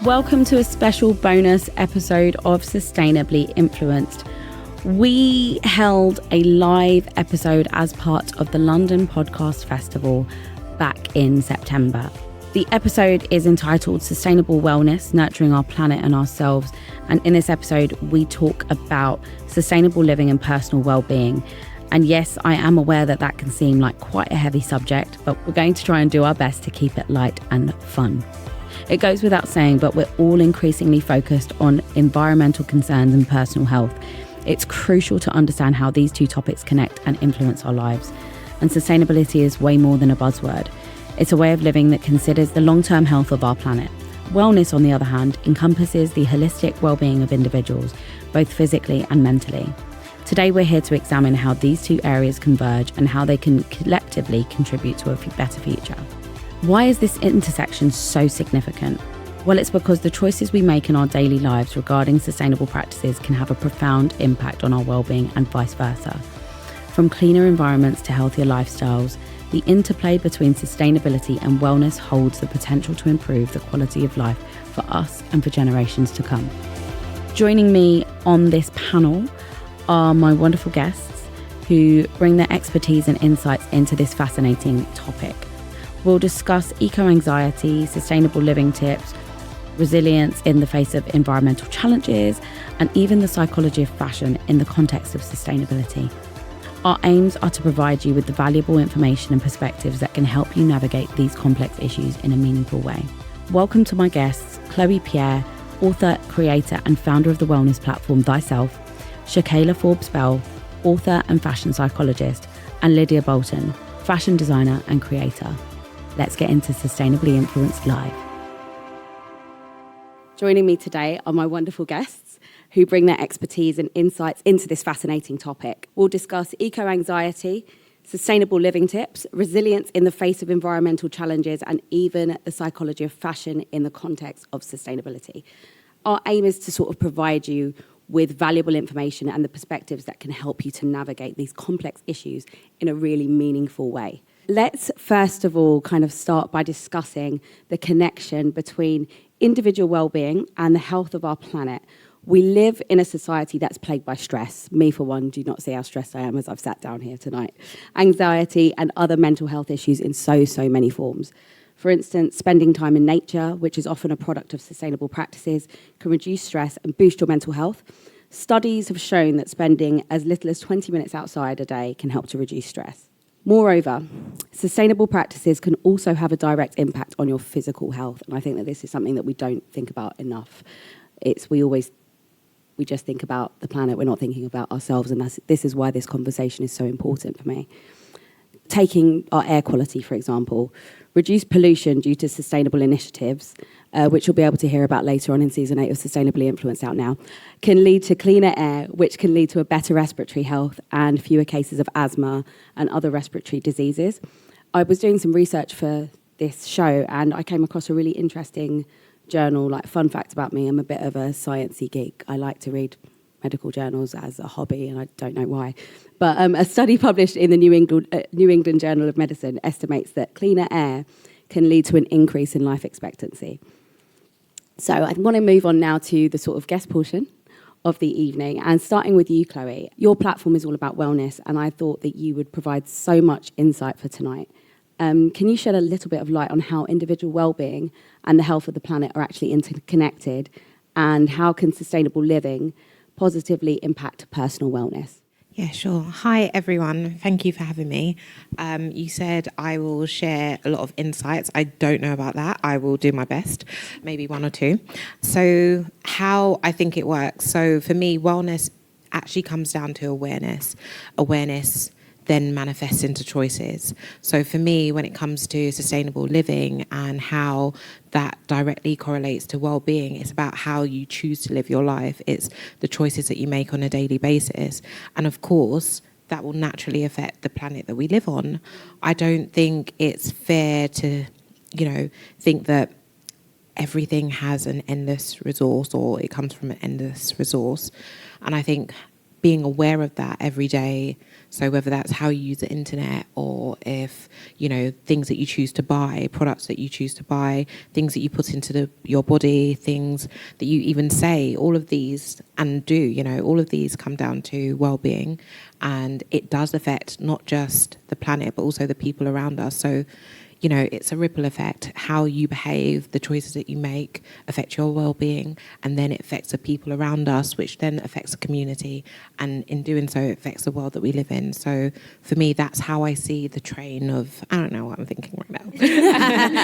Welcome to a special bonus episode of Sustainably Influenced. We held a live episode as part of the London Podcast Festival back in September. The episode is entitled Sustainable Wellness, Nurturing Our Planet and Ourselves. And in this episode, we talk about sustainable living and personal well-being. And yes, I am aware that that can seem like quite a heavy subject, but we're going to try and do our best to keep it light and fun. It goes without saying, but we're all increasingly focused on environmental concerns and personal health. It's crucial to understand how these two topics connect and influence our lives. And sustainability is way more than a buzzword. It's a way of living that considers the long-term health of our planet. Wellness, on the other hand, encompasses the holistic well-being of individuals, both physically and mentally. Today, we're here to examine how these two areas converge and how they can collectively contribute to a better future. Why is this intersection so significant? Well, it's because the choices we make in our daily lives regarding sustainable practices can have a profound impact on our well-being and vice versa. From cleaner environments to healthier lifestyles, the interplay between sustainability and wellness holds the potential to improve the quality of life for us and for generations to come. Joining me on this panel are my wonderful guests who bring their expertise and insights into this fascinating topic. We'll discuss eco-anxiety, sustainable living tips, resilience in the face of environmental challenges, and even the psychology of fashion in the context of sustainability. Our aims are to provide you with the valuable information and perspectives that can help you navigate these complex issues in a meaningful way. Welcome to my guests, Chloe Pierre, author, creator, and founder of the wellness platform thy.self, Shakaila Forbes-Bell, author and fashion psychologist, and Lydia Bolton, fashion designer and creator. Let's get into Sustainably Influenced Live. Joining me today are my wonderful guests who bring their expertise and insights into this fascinating topic. We'll discuss eco-anxiety, sustainable living tips, resilience in the face of environmental challenges, and even the psychology of fashion in the context of sustainability. Our aim is to sort of provide you with valuable information and the perspectives that can help you to navigate these complex issues in a really meaningful way. Let's first of all kind of start by discussing the connection between individual well-being and the health of our planet. We live in a society that's plagued by stress. Me, for one, do not see how stressed I am as I've sat down here tonight. Anxiety and other mental health issues in so many forms. For instance, spending time in nature, which is often a product of sustainable practices, can reduce stress and boost your mental health. Studies have shown that spending as little as 20 minutes outside a day can help to reduce stress. Moreover, sustainable practices can also have a direct impact on your physical health. And I think that this is something that we don't think about enough. We just think about the planet, we're not thinking about ourselves. And this is why this conversation is so important for me. Taking our air quality, for example, reduce pollution due to sustainable initiatives, which you'll be able to hear about later on in Season 8 of Sustainably Influenced out now, can lead to cleaner air, which can lead to a better respiratory health and fewer cases of asthma and other respiratory diseases. I was doing some research for this show and I came across a really interesting journal. Like, fun fact about me, I'm a bit of a sciencey geek. I like to read medical journals as a hobby, and I don't know why. But a study published in the New England Journal of Medicine estimates that cleaner air can lead to an increase in life expectancy. So I want to move on now to the sort of guest portion of the evening, and starting with you, Chloe. Your platform is all about wellness, and I thought that you would provide so much insight for tonight. Can you shed a little bit of light on how individual well-being and the health of the planet are actually interconnected, and how can sustainable living positively impact personal wellness? Yeah, sure. Hi, everyone. Thank you for having me. You said I will share a lot of insights. I don't know about that. I will do my best, maybe one or two. So how I think it works. So for me, wellness actually comes down to awareness. Awareness then manifests into choices. So for me, when it comes to sustainable living and how that directly correlates to well-being, it's about how you choose to live your life. It's the choices that you make on a daily basis. And of course, that will naturally affect the planet that we live on. I don't think it's fair to, think that everything has an endless resource or it comes from an endless resource. And I think being aware of that every day. So whether that's how you use the internet, or if, things that you choose to buy, products that you choose to buy, things that you put into your body, things that you even say, all of these all of these come down to well-being. And it does affect not just the planet, but also the people around us. So, it's a ripple effect. How you behave, the choices that you make affect your well-being, and then it affects the people around us, which then affects the community. And in doing so, it affects the world that we live in. So for me, that's how I see the train of, I don't know what I'm thinking right now.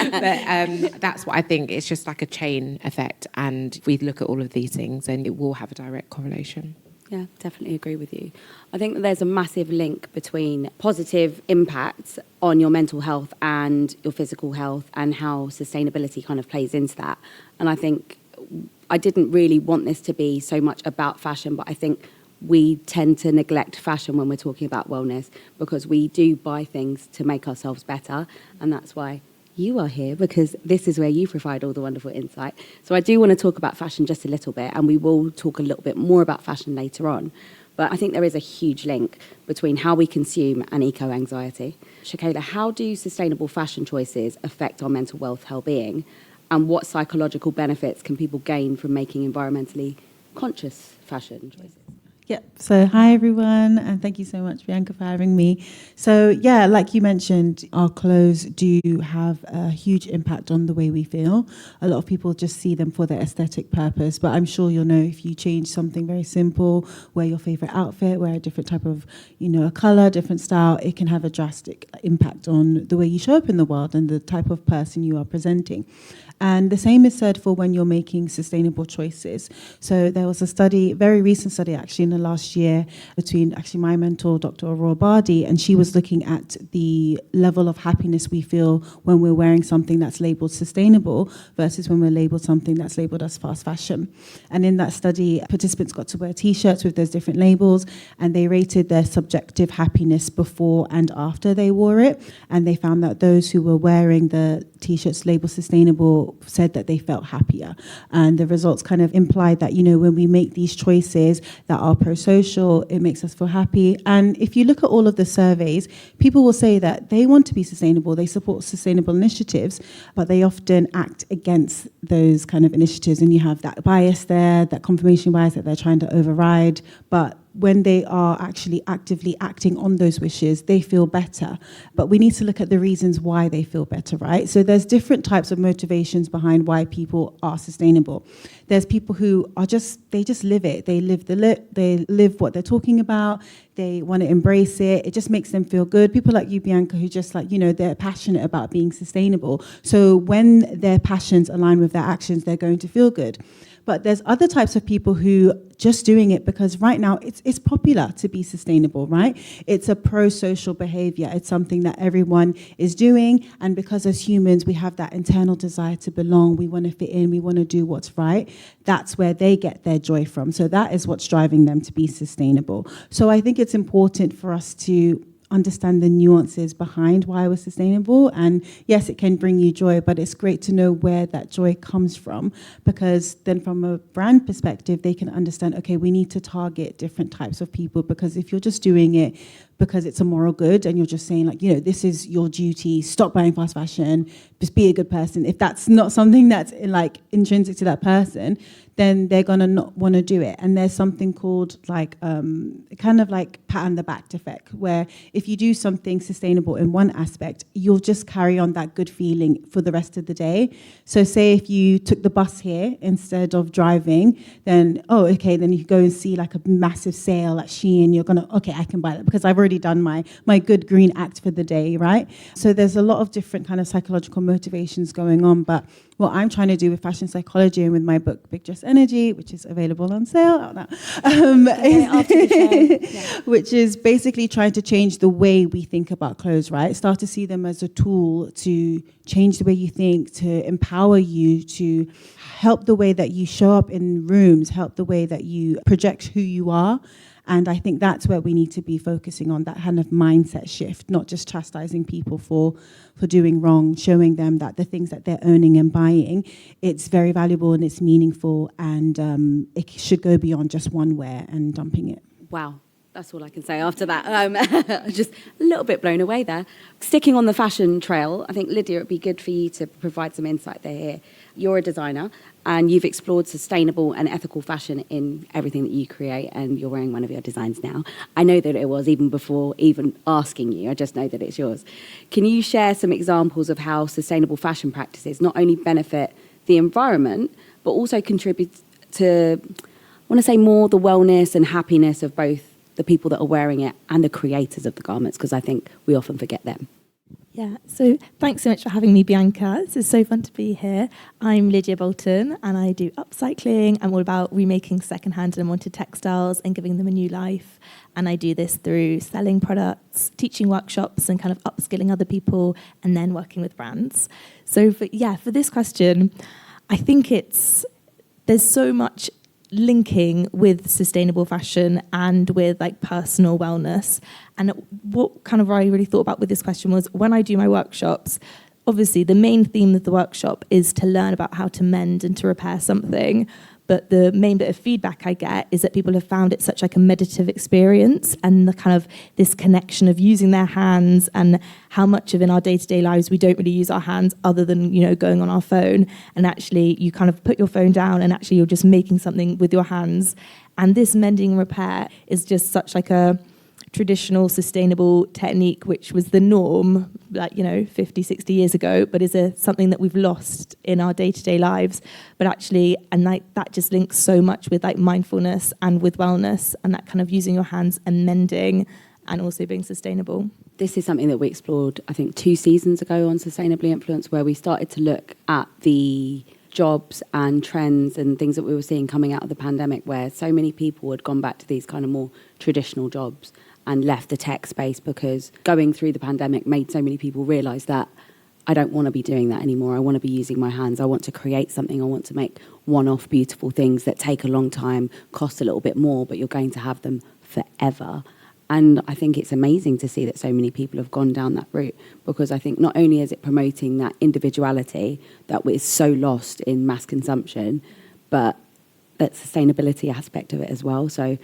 But that's what I think. It's just like a chain effect. And if we look at all of these things, then it will have a direct correlation. Yeah, definitely agree with you. I think that there's a massive link between positive impacts on your mental health and your physical health, and how sustainability kind of plays into that. And I think I didn't really want this to be so much about fashion, but I think we tend to neglect fashion when we're talking about wellness, because we do buy things to make ourselves better. And that's why you are here, because this is where you provide all the wonderful insight. So I do want to talk about fashion just a little bit, and we will talk a little bit more about fashion later on. But I think there is a huge link between how we consume and eco-anxiety. Shakaila, how do sustainable fashion choices affect our mental wealth well-being, and what psychological benefits can people gain from making environmentally conscious fashion choices? Yep. So hi, everyone, and thank you so much, Bianca, for having me. So yeah, like you mentioned, our clothes do have a huge impact on the way we feel. A lot of people just see them for their aesthetic purpose, but I'm sure you'll know if you change something very simple, wear your favorite outfit, wear a different type of, a color, different style, it can have a drastic impact on the way you show up in the world and the type of person you are presenting. And the same is said for when you're making sustainable choices. So there was a study, very recent study actually in the last year, between actually my mentor, Dr. Aurora Bardi, and she was looking at the level of happiness we feel when we're wearing something that's labeled sustainable versus when we're labeled something that's labeled as fast fashion. And in that study, participants got to wear T-shirts with those different labels, and they rated their subjective happiness before and after they wore it. And they found that those who were wearing the T-shirts labeled sustainable said that they felt happier. And the results kind of implied that, when we make these choices that are pro-social, it makes us feel happy. And if you look at all of the surveys, people will say that they want to be sustainable, they support sustainable initiatives, but they often act against those kind of initiatives. And you have that bias there, that confirmation bias that they're trying to override. But when they are actually actively acting on those wishes, they feel better. But we need to look at the reasons why they feel better, right? So there's different types of motivations behind why people are sustainable. There's people who are they just live it. They live what they're talking about. They want to embrace it. It just makes them feel good. People like you, Bianca, who just they're passionate about being sustainable. So when their passions align with their actions, they're going to feel good. But there's other types of people who just doing it because right now it's popular to be sustainable, right? It's a pro-social behavior. It's something that everyone is doing. And because as humans, we have that internal desire to belong. We want to fit in. We want to do what's right. That's where they get their joy from. So that is what's driving them to be sustainable. So I think it's important for us to understand the nuances behind why we're sustainable. And yes, it can bring you joy, but it's great to know where that joy comes from, because then from a brand perspective, they can understand, okay, we need to target different types of people, because if you're just doing it because it's a moral good and you're just saying this is your duty, stop buying fast fashion, just be a good person. If that's not something that's intrinsic to that person, then they're going to not want to do it. And there's something called pat on the back effect, where if you do something sustainable in one aspect, you'll just carry on that good feeling for the rest of the day. So say if you took the bus here instead of driving, then then you go and see a massive sale at Shein, you're gonna, I can buy that because I've already done my good green act for the day, right? So there's a lot of different kind of psychological motivations going on, but what I'm trying to do with fashion psychology and with my book, Big Dress Energy, which is available on sale out now, which is basically trying to change the way we think about clothes, right? Start to see them as a tool to change the way you think, to empower you, to help the way that you show up in rooms, help the way that you project who you are. And I think that's where we need to be focusing on, that kind of mindset shift, not just chastising people for doing wrong, showing them that the things that they're owning and buying, it's very valuable and it's meaningful, and it should go beyond just one wear and dumping it. Wow. That's all I can say after that. Just a little bit blown away there. Sticking on the fashion trail, I think, Lydia, it'd be good for you to provide some insight there here. You're a designer and you've explored sustainable and ethical fashion in everything that you create, and you're wearing one of your designs now. I know that it was even before even asking you. I just know that it's yours. Can you share some examples of how sustainable fashion practices not only benefit the environment, but also contribute to, I want to say, more the wellness and happiness of both the people that are wearing it and the creators of the garments, because I think we often forget them. Yeah, so thanks so much for having me, Bianca. This is so fun to be here. I'm Lydia Bolton and I do upcycling. I'm all about remaking secondhand and unwanted textiles and giving them a new life. And I do this through selling products, teaching workshops and kind of upskilling other people, and then working with brands. So for this question, I think there's so much linking with sustainable fashion and with like personal wellness. And what kind of I really thought about with this question was, when I do my workshops, obviously the main theme of the workshop is to learn about how to mend and to repair something. But the main bit of feedback I get is that people have found it such like a meditative experience, and the kind of this connection of using their hands, and how much of in our day-to-day lives we don't really use our hands other than, going on our phone. And actually you kind of put your phone down and actually you're just making something with your hands. And this mending and repair is just such like a traditional sustainable technique, which was the norm 50, 60 years ago, but is something that we've lost in our day-to-day lives. But actually, and that just links so much with like mindfulness and with wellness, and that kind of using your hands and mending and also being sustainable. This is something that we explored, I think, 2 seasons ago on Sustainably Influenced, where we started to look at the jobs and trends and things that we were seeing coming out of the pandemic, where so many people had gone back to these kind of more traditional jobs and left the tech space, because going through the pandemic made so many people realise that I don't want to be doing that anymore. I want to be using my hands. I want to create something. I want to make one-off beautiful things that take a long time, cost a little bit more, but you're going to have them forever. And I think it's amazing to see that so many people have gone down that route, because I think not only is it promoting that individuality that is so lost in mass consumption, but that sustainability aspect of it as well. So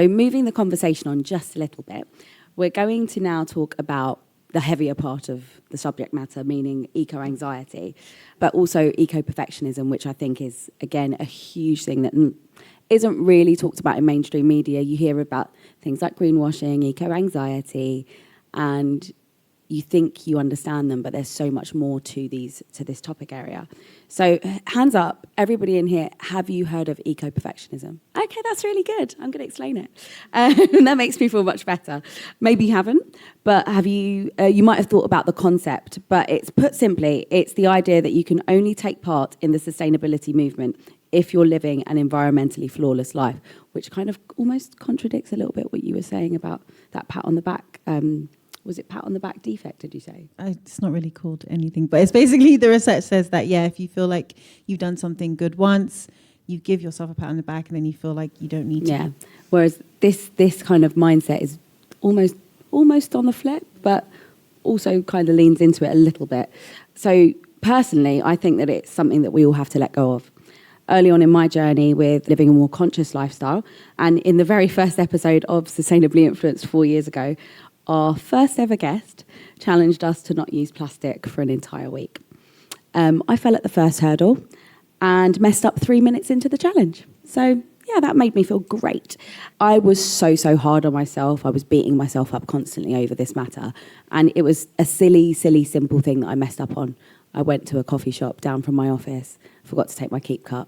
moving the conversation on just a little bit, we're going to now talk about the heavier part of the subject matter, meaning eco-anxiety, but also eco-perfectionism, which I think is, again, a huge thing that isn't really talked about in mainstream media. You hear about things like greenwashing, eco-anxiety, and you think you understand them, but there's so much more to this topic area. So hands up, everybody in here, have you heard of eco-perfectionism? Okay, that's really good. I'm going to explain it. That makes me feel much better. Maybe you haven't, but have you? You might have thought about the concept, but it's put simply, it's the idea that you can only take part in the sustainability movement if you're living an environmentally flawless life, which kind of almost contradicts a little bit what you were saying about that pat on the back. Was it pat on the back defect, did you say? It's not really called anything, but it's basically, the research says that, if you feel like you've done something good once, you give yourself a pat on the back, and then you feel like you don't need to. Yeah, whereas this kind of mindset is almost on the flip, but also kind of leans into it a little bit. So personally, I think that it's something that we all have to let go of. Early on in my journey with living a more conscious lifestyle, and in the very first episode of Sustainably Influenced 4 years ago, our first ever guest challenged us to not use plastic for an entire week. I fell at the first hurdle and messed up 3 minutes into the challenge. So that made me feel great. I was so hard on myself. I was beating myself up constantly over this matter. And it was a silly, simple thing that I messed up on. I went to a coffee shop down from my office, forgot to take my keep cup,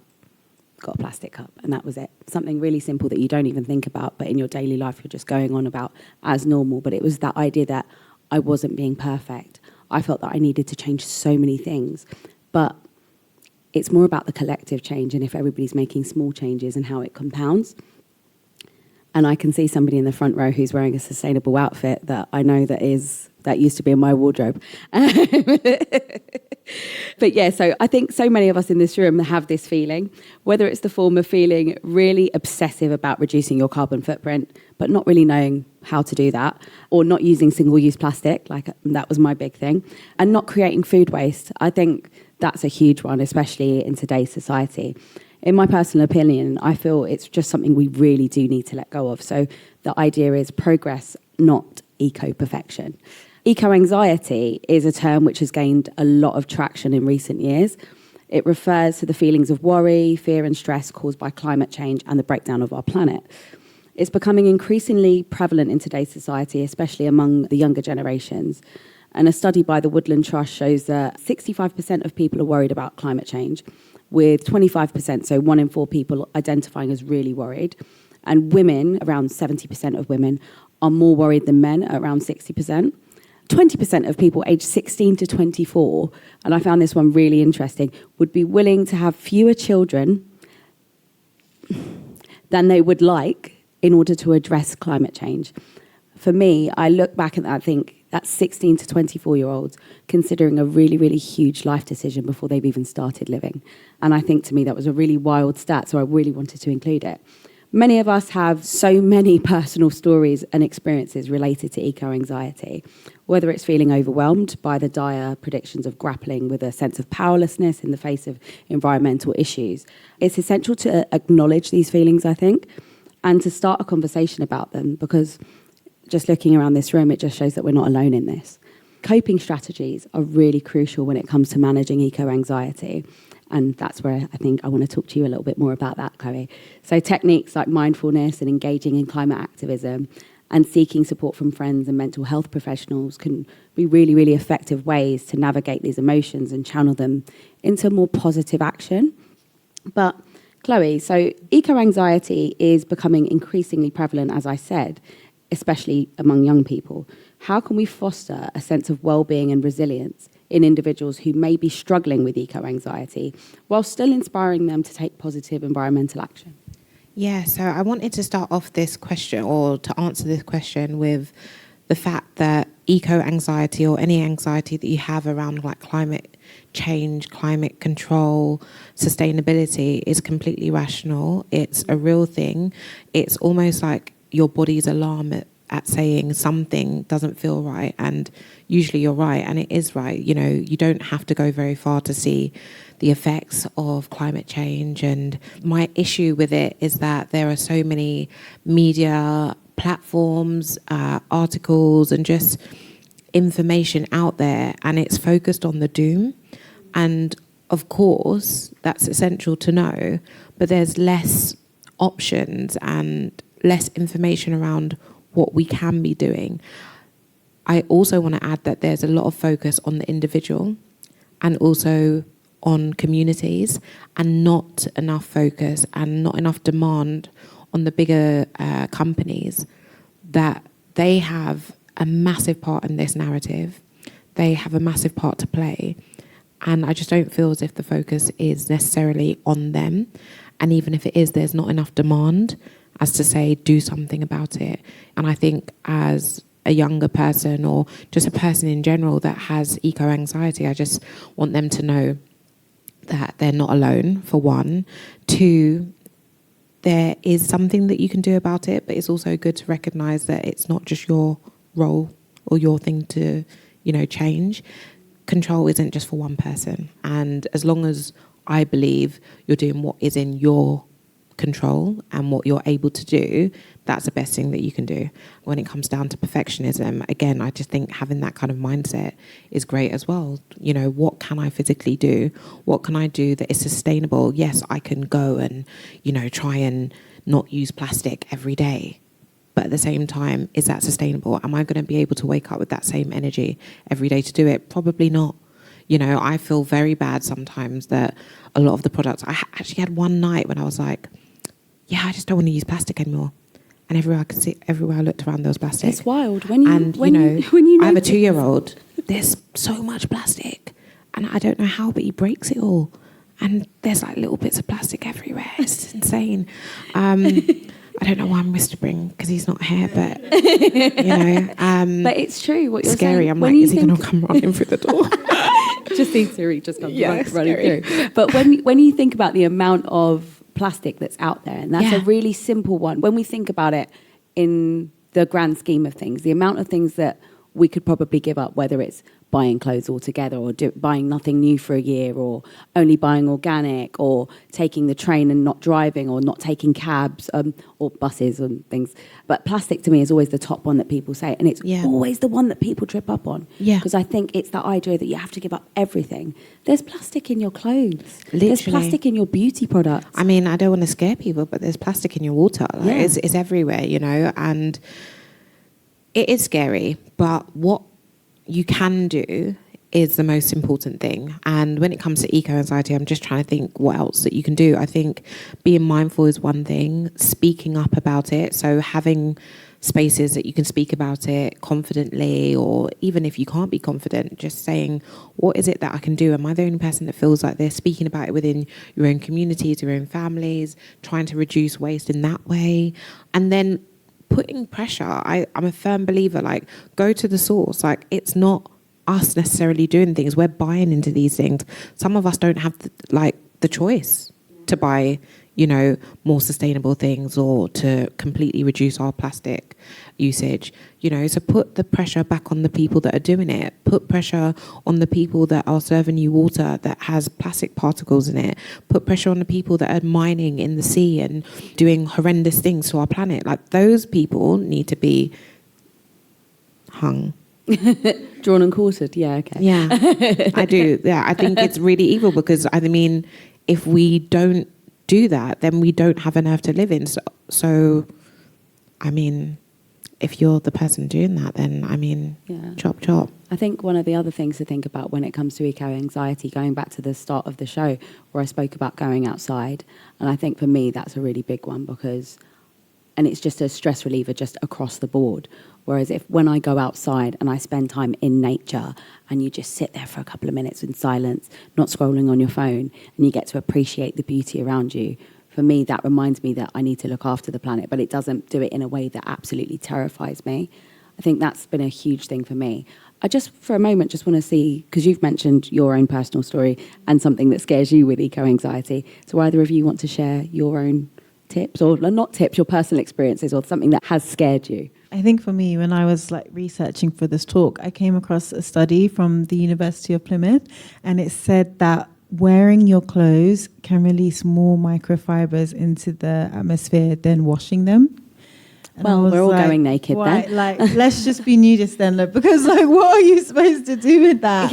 got a plastic cup, and that was it. Something really simple that you don't even think about, but in your daily life you're just going on about as normal. But it was that idea that I wasn't being perfect. I felt that I needed to change so many things, but it's more about the collective change, and if everybody's making small changes and how it compounds. And I can see somebody in the front row who's wearing a sustainable outfit that I know that used to be in my wardrobe. But so I think so many of us in this room have this feeling, whether it's the form of feeling really obsessive about reducing your carbon footprint, but not really knowing how to do that, or not using single-use plastic, like that was my big thing, and not creating food waste. I think that's a huge one, especially in today's society. in my personal opinion, I feel it's just something we really do need to let go of. So the idea is progress, not eco-perfection. Eco-anxiety is a term which has gained a lot of traction in recent years. It refers to the feelings of worry, fear and stress caused by climate change and the breakdown of our planet. It's becoming increasingly prevalent in today's society, especially among the younger generations. And a study by the Woodland Trust shows that 65% of people are worried about climate change, with 25%, so 1 in 4 people, identifying as really worried. And women, around 70% of women, are more worried than men, at around 60%. 20% of people aged 16 to 24, and I found this one really interesting, would be willing to have fewer children than they would like in order to address climate change. For me, I look back at that and think that's 16 to 24-year-olds considering a really, really huge life decision before they've even started living. And I think to me that was a really wild stat, so I really wanted to include it. Many of us have so many personal stories and experiences related to eco-anxiety, whether it's feeling overwhelmed by the dire predictions of grappling with a sense of powerlessness in the face of environmental issues. It's essential to acknowledge these feelings, I think, and to start a conversation about them, because just looking around this room, it just shows that we're not alone in this. Coping strategies are really crucial when it comes to managing eco-anxiety. And that's where I think I want to talk to you a little bit more about that, Chloe. So techniques like mindfulness and engaging in climate activism and seeking support from friends and mental health professionals can be really, really effective ways to navigate these emotions and channel them into more positive action. But Chloe, so eco-anxiety is becoming increasingly prevalent, as I said, especially among young people. How can we foster a sense of well-being and resilience in individuals who may be struggling with eco-anxiety while still inspiring them to take positive environmental action? Yeah, so I wanted to start off this question, or to answer this question, with the fact that eco-anxiety, or any anxiety that you have around like climate change, climate control, sustainability, is completely rational. It's a real thing. It's almost like your body's alarm at saying something doesn't feel right, and usually you're right, and it is right. You know, you don't have to go very far to see the effects of climate change. And my issue with it is that there are so many media platforms, articles, and just information out there, and it's focused on the doom. And of course, that's essential to know, but there's less options and less information around what we can be doing. I also want to add that there's a lot of focus on the individual and also on communities, and not enough focus and not enough demand on the bigger companies, that they have a massive part in this narrative. They have a massive part to play. And I just don't feel as if the focus is necessarily on them. And even if it is, there's not enough demand as to say, do something about it. And I think as a younger person, or just a person in general that has eco-anxiety, I just want them to know that they're not alone, for one. Two, there is something that you can do about it, but it's also good to recognise that it's not just your role or your thing to, you know, change. Control isn't just for one person. And as long as I believe you're doing what is in your control and what you're able to do, that's the best thing that you can do. When it comes down to perfectionism, again, I just think having that kind of mindset is great as well. You know, what can I physically do? What can I do that is sustainable? Yes, I can go and, you know, try and not use plastic every day. But at the same time, is that sustainable? Am I going to be able to wake up with that same energy every day to do it? Probably not. You know, I feel very bad sometimes that a lot of the products, I actually had one night when I was like, yeah, I just don't want to use plastic anymore. And everywhere I looked around, there was plastic. It's wild. I have a 2-year-old. There's so much plastic, and I don't know how, but he breaks it all. And there's like little bits of plastic everywhere. It's insane. I don't know why I'm whispering, because he's not here, but, you know. But it's true what you're scary. saying. I'm like, is he going to come running through the door? Just see Siri just come running through. But when you think about the amount of plastic that's out there, and that's a really simple one. When we think about it in the grand scheme of things, the amount of things that we could probably give up, whether it's buying clothes altogether, or buying nothing new for a year, or only buying organic, or taking the train and not driving, or not taking cabs or buses and things. But plastic to me is always the top one that people say, and it's always the one that people trip up on. Because I think it's that idea that you have to give up everything. There's plastic in your clothes. Literally. There's plastic in your beauty products. I mean, I don't want to scare people, but there's plastic in your water. It's everywhere, and it is scary. But what you can do is the most important thing. And when it comes to eco-anxiety, I'm just trying to think what else that you can do. I think being mindful is one thing, speaking up about it. So having spaces that you can speak about it confidently, or even if you can't be confident, just saying, what is it that I can do? Am I the only person that feels like this? Speaking about it within your own communities, your own families, trying to reduce waste in that way. And then putting pressure. I'm a firm believer, go to the source. It's not us necessarily doing things. We're buying into these things. Some of us don't have the choice to buy, more sustainable things, or to completely reduce our plastic usage, so put the pressure back on the people that are doing it. Put pressure on the people that are serving you water that has plastic particles in it. Put pressure on the people that are mining in the sea and doing horrendous things to our planet. Those people need to be hung. Drawn and quartered, yeah, okay. Yeah, I do. Yeah, I think it's really evil, because, if we don't do that, then we don't have an earth to live in. So if you're the person doing that, then, chop, chop. I think one of the other things to think about when it comes to eco-anxiety, going back to the start of the show where I spoke about going outside, and I think for me that's a really big one, and it's just a stress reliever just across the board. Whereas when I go outside and I spend time in nature and you just sit there for a couple of minutes in silence, not scrolling on your phone, and you get to appreciate the beauty around you, for me, that reminds me that I need to look after the planet, but it doesn't do it in a way that absolutely terrifies me. I think that's been a huge thing for me. I just, for a moment, just want to see, because you've mentioned your own personal story and something that scares you with eco-anxiety. So either of you want to share your own tips, or not tips, your personal experiences, or something that has scared you? I think for me, when I was researching for this talk, I came across a study from the University of Plymouth, and it said that wearing your clothes can release more microfibers into the atmosphere than washing them. And well, we're all going naked then. Let's just be nudists then, because what are you supposed to do with that?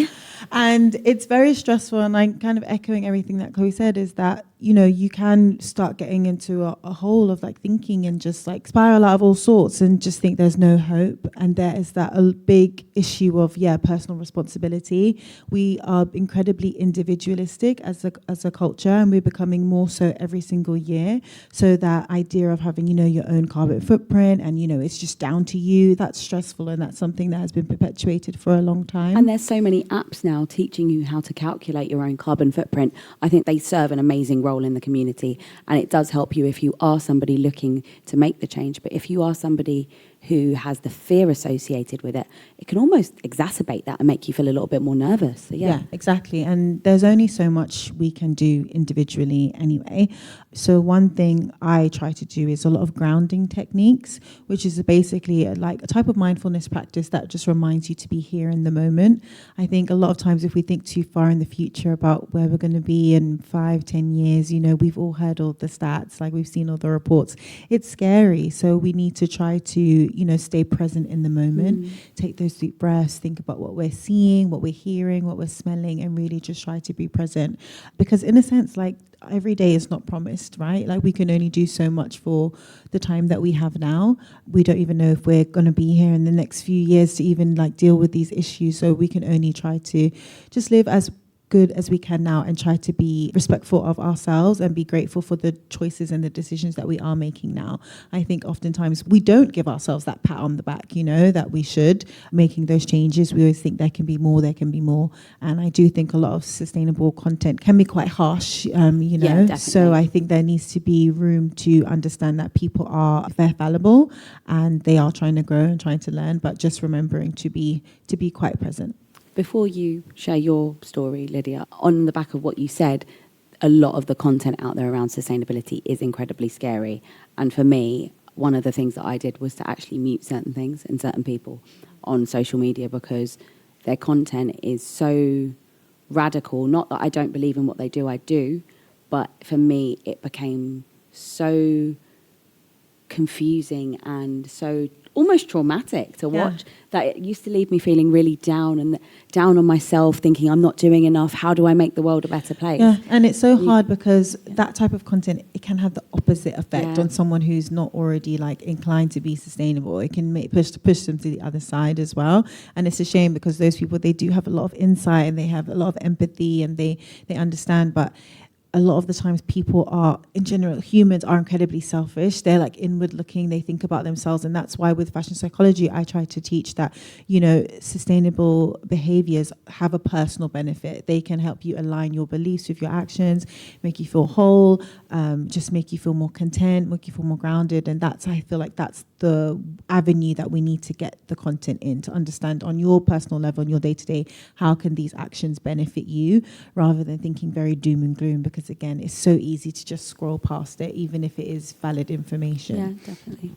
And it's very stressful, and I'm kind of echoing everything that Chloe said, is that, you can start getting into a hole of thinking and just spiral out of all sorts and just think there's no hope. And there is that a big issue of, personal responsibility. We are incredibly individualistic as a culture, and we're becoming more so every single year. So that idea of having, your own carbon footprint and, it's just down to you, that's stressful, and that's something that has been perpetuated for a long time. And there's so many apps now teaching you how to calculate your own carbon footprint. I think they serve an amazing role in the community, and it does help you if you are somebody looking to make the change. But if you are somebody who has the fear associated with it, it can almost exacerbate that and make you feel a little bit more nervous. So, yeah, exactly. And there's only so much we can do individually anyway. So one thing I try to do is a lot of grounding techniques, which is basically a type of mindfulness practice that just reminds you to be here in the moment. I think a lot of times if we think too far in the future about where we're going to be in 5-10 years, we've all heard all the stats, we've seen all the reports. It's scary. So we need to try to, stay present in the moment, take those deep breaths, think about what we're seeing, what we're hearing, what we're smelling, and really just try to be present. Because in a sense, every day is not promised, right? We can only do so much for the time that we have now. We don't even know if we're going to be here in the next few years to even deal with these issues. So we can only try to just live as good as we can now and try to be respectful of ourselves and be grateful for the choices and the decisions that we are making now. I think oftentimes we don't give ourselves that pat on the back, that we should, making those changes. We always think there can be more. And I do think a lot of sustainable content can be quite harsh, Yeah, so I think there needs to be room to understand that people they're fallible and they are trying to grow and trying to learn, but just remembering to be quite present. Before you share your story, Lydia, on the back of what you said, a lot of the content out there around sustainability is incredibly scary. And for me, one of the things that I did was to actually mute certain things and certain people on social media, because their content is so radical. Not that I don't believe in what they do, I do, but for me it became so confusing and so almost traumatic to watch, that it used to leave me feeling really down on myself, thinking I'm not doing enough. How do I make the world a better place? Yeah, and it's so hard because that type of content, it can have the opposite effect on someone who's not already like inclined to be sustainable. It can push them to the other side as well. And it's a shame because those people, they do have a lot of insight and they have a lot of empathy and they understand, but a lot of the times people are, in general, humans are incredibly selfish. They're like inward looking, they think about themselves. And that's why with fashion psychology, I try to teach that, you know, sustainable behaviors have a personal benefit. They can help you align your beliefs with your actions, make you feel whole, just make you feel more content, make you feel more grounded. And that's, I feel like that's the avenue that we need to get the content in, to understand on your personal level, on your day-to-day, how can these actions benefit you, rather than thinking very doom and gloom, because again, it's so easy to just scroll past it, even if it is valid information. Yeah, definitely.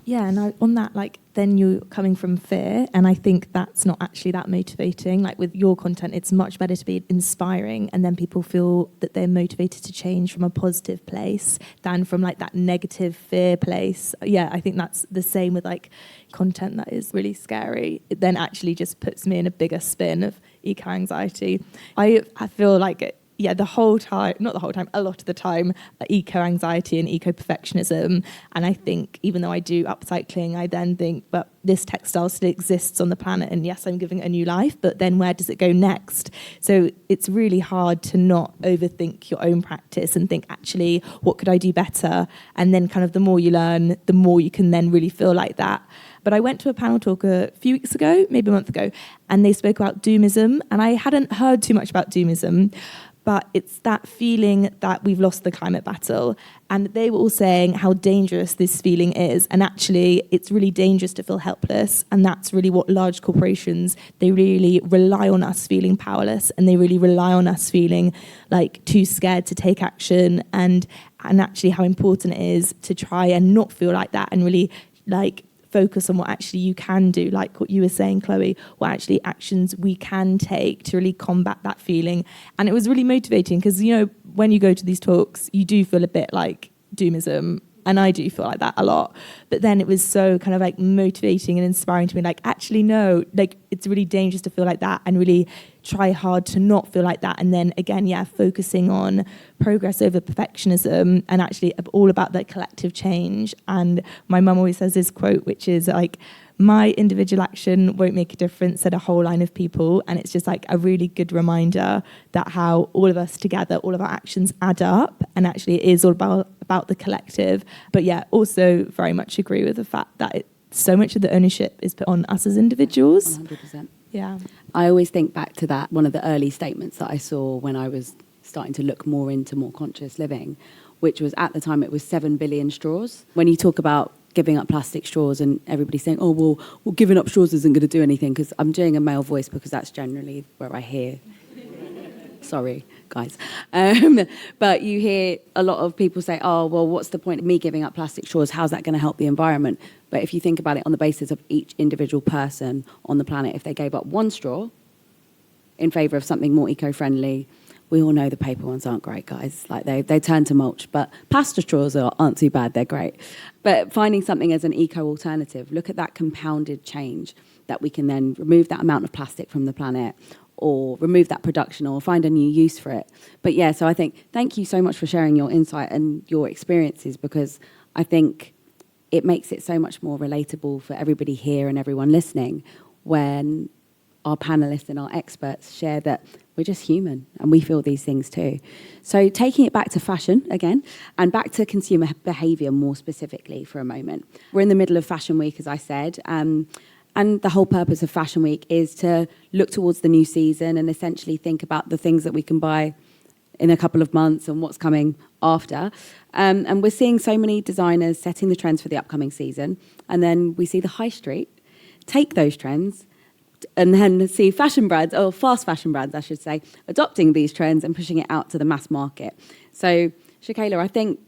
Yeah, and on that, like, then you're coming from fear, and I think that's not actually that motivating. Like with your content, it's much better to be inspiring, and then people feel that they're motivated to change from a positive place than from like that negative fear place. Yeah, I think that's the same with like content that is really scary. It then actually just puts me in a bigger spin of eco-anxiety. I feel like the whole time, not the whole time, a lot of the time, eco-anxiety and eco-perfectionism. And I think even though I do upcycling, I then think, but this textile still exists on the planet, and yes, I'm giving it a new life, but then where does it go next? So it's really hard to not overthink your own practice and think, actually, what could I do better? And then kind of the more you learn, the more you can then really feel like that. But I went to a panel talk a few weeks ago, maybe a month ago, and they spoke about doomism, and I hadn't heard too much about doomism. But it's that feeling that we've lost the climate battle. And they were all saying how dangerous this feeling is. And actually, it's really dangerous to feel helpless. And that's really what large corporations, they really rely on us feeling powerless. And they really rely on us feeling like too scared to take action. And actually how important it is to try and not feel like that and really like focus on what actually you can do, like what you were saying, Chloe, what actually actions we can take to really combat that feeling. And it was really motivating because, you know, when you go to these talks, you do feel a bit like doomism, and I do feel like that a lot. But then it was so kind of like motivating and inspiring to me, like, actually, no, like it's really dangerous to feel like that, and really try hard to not feel like that. And then again, focusing on progress over perfectionism, and actually all about that collective change. And my mum always says this quote, which is like, my individual action won't make a difference, said a whole line of people. And it's just like a really good reminder that how all of us together, all of our actions add up, and actually it is all about the collective. But yeah, also very much agree with the fact that so much of the ownership is put on us as individuals. 100%. Yeah. I always think back to that, one of the early statements that I saw when I was starting to look more into more conscious living, which was at the time it was 7 billion straws. When you talk about giving up plastic straws and everybody's saying, oh, well, giving up straws isn't going to do anything, because I'm doing a male voice because that's generally where I hear. Sorry, guys. But you hear a lot of people say, oh, well, what's the point of me giving up plastic straws? How's that going to help the environment? But if you think about it on the basis of each individual person on the planet, if they gave up one straw in favour of something more eco-friendly, we all know the paper ones aren't great, guys. Like they turn to mulch, but pasta straws aren't too bad. They're great. But finding something as an eco-alternative, look at that compounded change that we can then remove that amount of plastic from the planet, or remove that production, or find a new use for it. But yeah, so I think thank you so much for sharing your insight and your experiences, because I think it makes it so much more relatable for everybody here and everyone listening when our panelists and our experts share that we're just human and we feel these things too. So taking it back to fashion again, and back to consumer behaviour more specifically for a moment. We're in the middle of Fashion Week, as I said, and the whole purpose of Fashion Week is to look towards the new season and essentially think about the things that we can buy in a couple of months and what's coming after. And we're seeing so many designers setting the trends for the upcoming season, and then we see the high street take those trends and then see fashion brands, or fast fashion brands, I should say, adopting these trends and pushing it out to the mass market. So, Shakaila, I think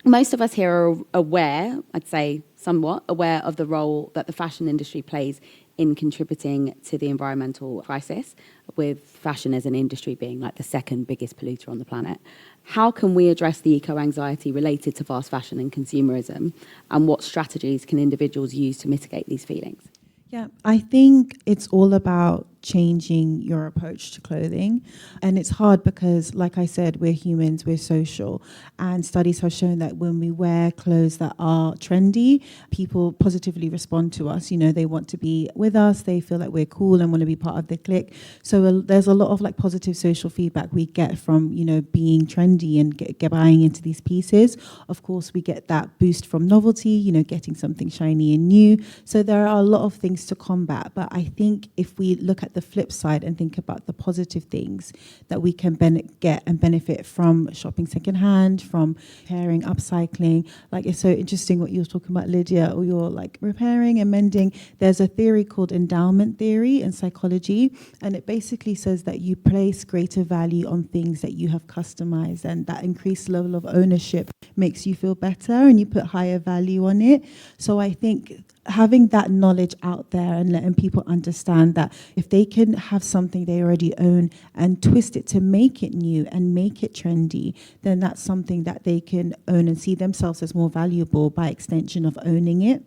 most of us here are aware, I'd say somewhat aware of the role that the fashion industry plays in contributing to the environmental crisis, with fashion as an industry being like the second biggest polluter on the planet. How can we address the eco-anxiety related to fast fashion and consumerism, and what strategies can individuals use to mitigate these feelings? Yeah, I think it's all about changing your approach to clothing. And it's hard because, like I said, we're humans, we're social. And studies have shown that when we wear clothes that are trendy, people positively respond to us. You know, they want to be with us, they feel like we're cool and want to be part of the clique. So there's a lot of like positive social feedback we get from, you know, being trendy and buying into these pieces. Of course, we get that boost from novelty, you know, getting something shiny and new. So there are a lot of things to combat. But I think if we look at the flip side and think about the positive things that we can get and benefit from shopping secondhand, from repairing, upcycling. Like, it's so interesting what you were talking about, Lydia, or you're like repairing and mending. There's a theory called endowment theory in psychology, and it basically says that you place greater value on things that you have customized, and that increased level of ownership makes you feel better and you put higher value on it. So I think having that knowledge out there and letting people understand that if they can have something they already own and twist it to make it new and make it trendy, then that's something that they can own and see themselves as more valuable by extension of owning it.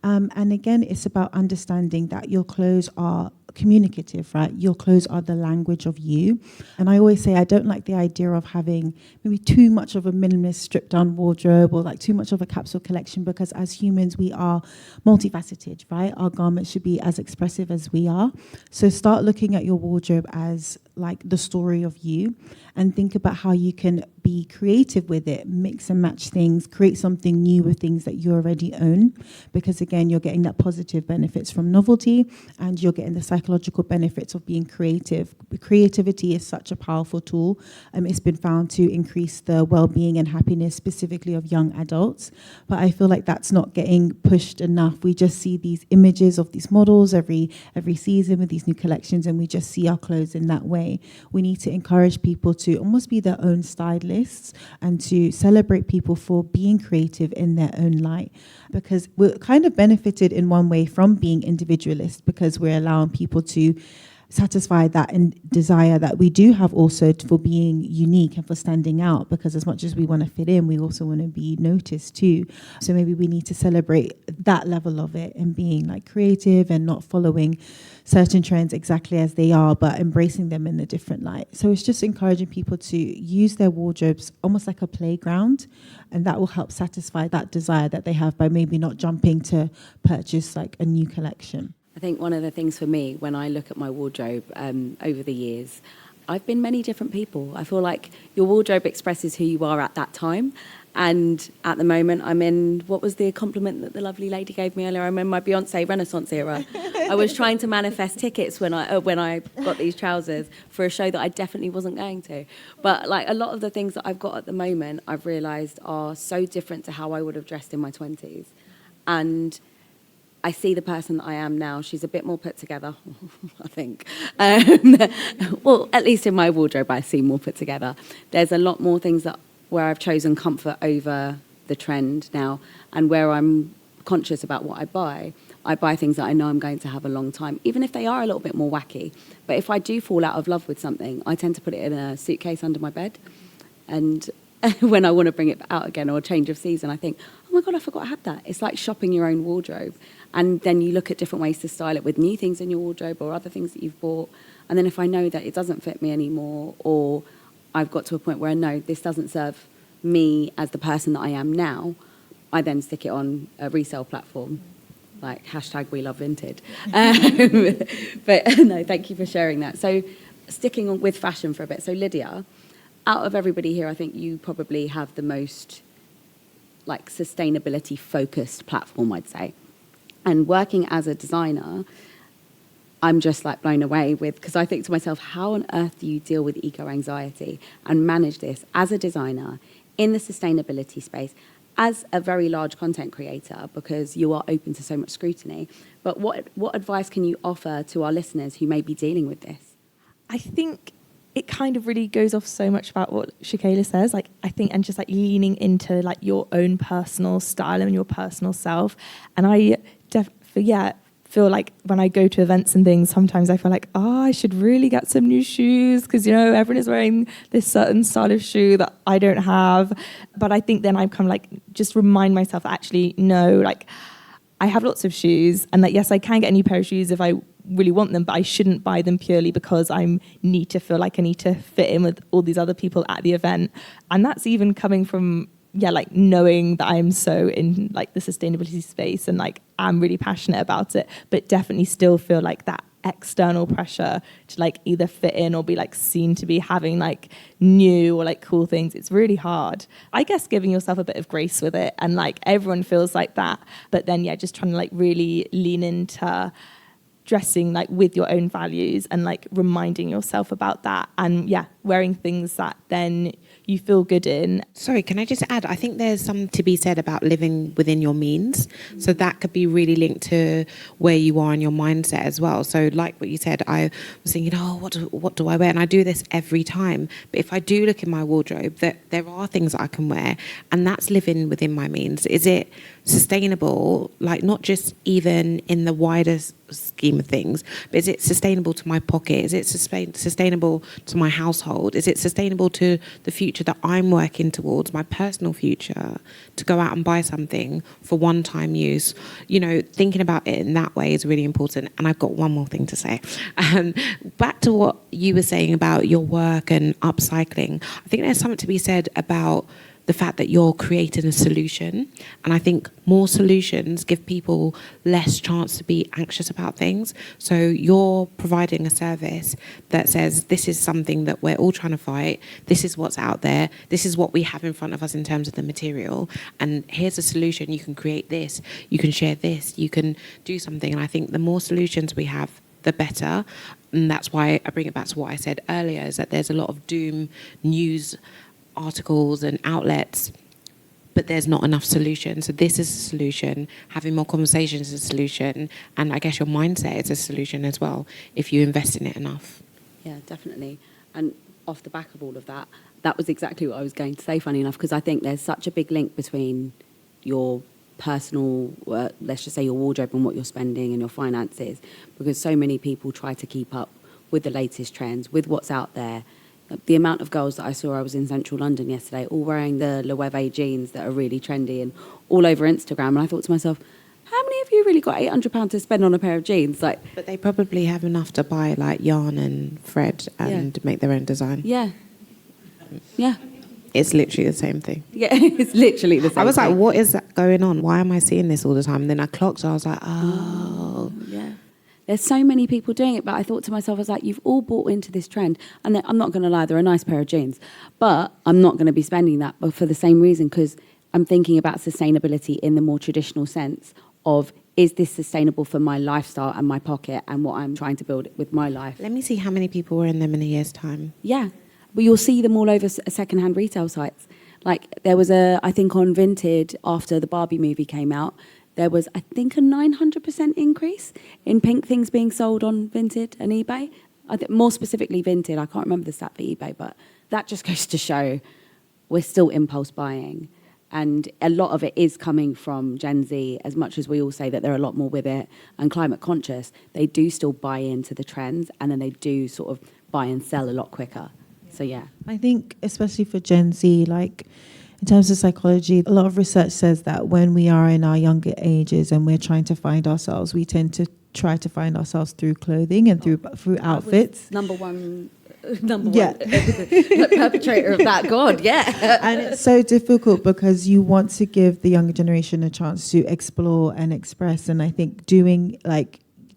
And again, it's about understanding that your clothes are communicative, right? Your clothes are the language of you. And I always say I don't like the idea of having maybe too much of a minimalist stripped down wardrobe or like too much of a capsule collection, because as humans we are multifaceted, right? Our garments should be as expressive as we are. So start looking at your wardrobe as like the story of you, and think about how you can be creative with it, mix and match things, create something new with things that you already own, because again, you're getting that positive benefits from novelty and you're getting the psychological benefits of being creative. Creativity is such a powerful tool. It's been found to increase the well-being and happiness specifically of young adults, but I feel like that's not getting pushed enough. We just see these images of these models every season with these new collections, and we just see our clothes in that way. We need to encourage people to almost be their own stylists and to celebrate people for being creative in their own light, because we're kind of benefited in one way from being individualist, because we're allowing people to satisfy that and desire that we do have also for being unique and for standing out, because as much as we want to fit in, we also want to be noticed too. So maybe we need to celebrate that level of it and being like creative and not following certain trends exactly as they are, but embracing them in a different light. So it's just encouraging people to use their wardrobes almost like a playground, and that will help satisfy that desire that they have by maybe not jumping to purchase like a new collection. I think one of the things for me, when I look at my wardrobe over the years, I've been many different people. I feel like your wardrobe expresses who you are at that time. And at the moment, I'm in, what was the compliment that the lovely lady gave me earlier? I'm in my Beyonce Renaissance era. I was trying to manifest tickets when I got these trousers for a show that I definitely wasn't going to. But like a lot of the things that I've got at the moment, I've realised are so different to how I would have dressed in my 20s. And I see the person that I am now. She's a bit more put together, I think. Well, at least in my wardrobe, I see more put together. There's a lot more things where I've chosen comfort over the trend now, and where I'm conscious about what I buy things that I know I'm going to have a long time, even if they are a little bit more wacky. But if I do fall out of love with something, I tend to put it in a suitcase under my bed. And when I want to bring it out again, or a change of season, I think, oh my God, I forgot I had that. It's like shopping your own wardrobe. And then you look at different ways to style it with new things in your wardrobe or other things that you've bought. And then if I know that it doesn't fit me anymore, or I've got to a point where, no, this doesn't serve me as the person that I am now, I then stick it on a resale platform, like #WeLoveVinted. But no, thank you for sharing that. So sticking on with fashion for a bit. So Lydia, out of everybody here, I think you probably have the most like sustainability focused platform, I'd say. And working as a designer, I'm just like blown away with, because I think to myself, how on earth do you deal with eco-anxiety and manage this as a designer in the sustainability space, as a very large content creator, because you are open to so much scrutiny. But what advice can you offer to our listeners who may be dealing with this? I think it kind of really goes off so much about what Shakaila says, like I think, and just like leaning into like your own personal style and your personal self. And feel like when I go to events and things, sometimes I feel like, I should really get some new shoes because, everyone is wearing this certain style of shoe that I don't have. But I think then I kind of like just remind myself, actually, no, like I have lots of shoes and that, yes, I can get a new pair of shoes if I really want them, but I shouldn't buy them purely because I need to feel like I need to fit in with all these other people at the event. And that's even coming from, like knowing that I'm so in like the sustainability space and like I'm really passionate about it, but definitely still feel like that external pressure to like either fit in or be like seen to be having like new or like cool things. It's really hard. I guess giving yourself a bit of grace with it, and like everyone feels like that, but then just trying to like really lean into dressing like with your own values and like reminding yourself about that, and wearing things that then you feel good in. Sorry, can I just add? I think there's something to be said about living within your means. So that could be really linked to where you are in your mindset as well. So like what you said, I was thinking, what do I wear? And I do this every time. But if I do look in my wardrobe, there are things that I can wear, and that's living within my means. Is it sustainable? Like not just even in the wider scheme of things, but is it sustainable to my pocket? Is it sustainable to my household? Is it sustainable to the future that I'm working towards, my personal future, to go out and buy something for one-time use? Thinking about it in that way is really important. And I've got one more thing to say. Back to what you were saying about your work and upcycling, I think there's something to be said about the fact that you're creating a solution. And I think more solutions give people less chance to be anxious about things. So you're providing a service that says, this is something that we're all trying to fight. This is what's out there. This is what we have in front of us in terms of the material. And here's a solution. You can create this. You can share this. You can do something. And I think the more solutions we have, the better. And that's why I bring it back to what I said earlier, is that there's a lot of doom news articles and outlets, but there's not enough solutions. So this is a solution. Having more conversations is a solution, and I guess your mindset is a solution as well if you invest in it enough. Yeah, definitely. And off the back of all of that, that was exactly what I was going to say, funny enough, because I think there's such a big link between your personal, let's just say your wardrobe and what you're spending and your finances, because so many people try to keep up with the latest trends, with what's out there. The amount of girls that I saw, I was in central London yesterday, all wearing the Loewe jeans that are really trendy and all over Instagram. And I thought to myself, how many of you really got £800 to spend on a pair of jeans? But they probably have enough to buy like yarn and thread and make their own design. Yeah. Yeah. It's literally the same thing. Yeah, it's literally the same thing. I was like, what is that going on? Why am I seeing this all the time? And then I clocked, I was like, yeah. There's so many people doing it, but I thought to myself, I was like, you've all bought into this trend. And I'm not going to lie, they're a nice pair of jeans. But I'm not going to be spending that, but for the same reason, because I'm thinking about sustainability in the more traditional sense of, is this sustainable for my lifestyle and my pocket and what I'm trying to build with my life? Let me see how many people were in them in a year's time. Yeah, but you'll see them all over secondhand retail sites. Like there was I think on Vinted, after the Barbie movie came out, there was, I think, a 900% increase in pink things being sold on Vinted and eBay. I think more specifically Vinted. I can't remember the stat for eBay, but that just goes to show we're still impulse buying. And a lot of it is coming from Gen Z. As much as we all say that they're a lot more with it and climate conscious, they do still buy into the trends, and then they do sort of buy and sell a lot quicker. So, yeah. I think especially for Gen Z, like, in terms of psychology, a lot of research says that when we are in our younger ages and we're trying to find ourselves, we tend to try to find ourselves through clothing and through outfits. Number one perpetrator of that. God, yeah. And it's so difficult because you want to give the younger generation a chance to explore and express. And I think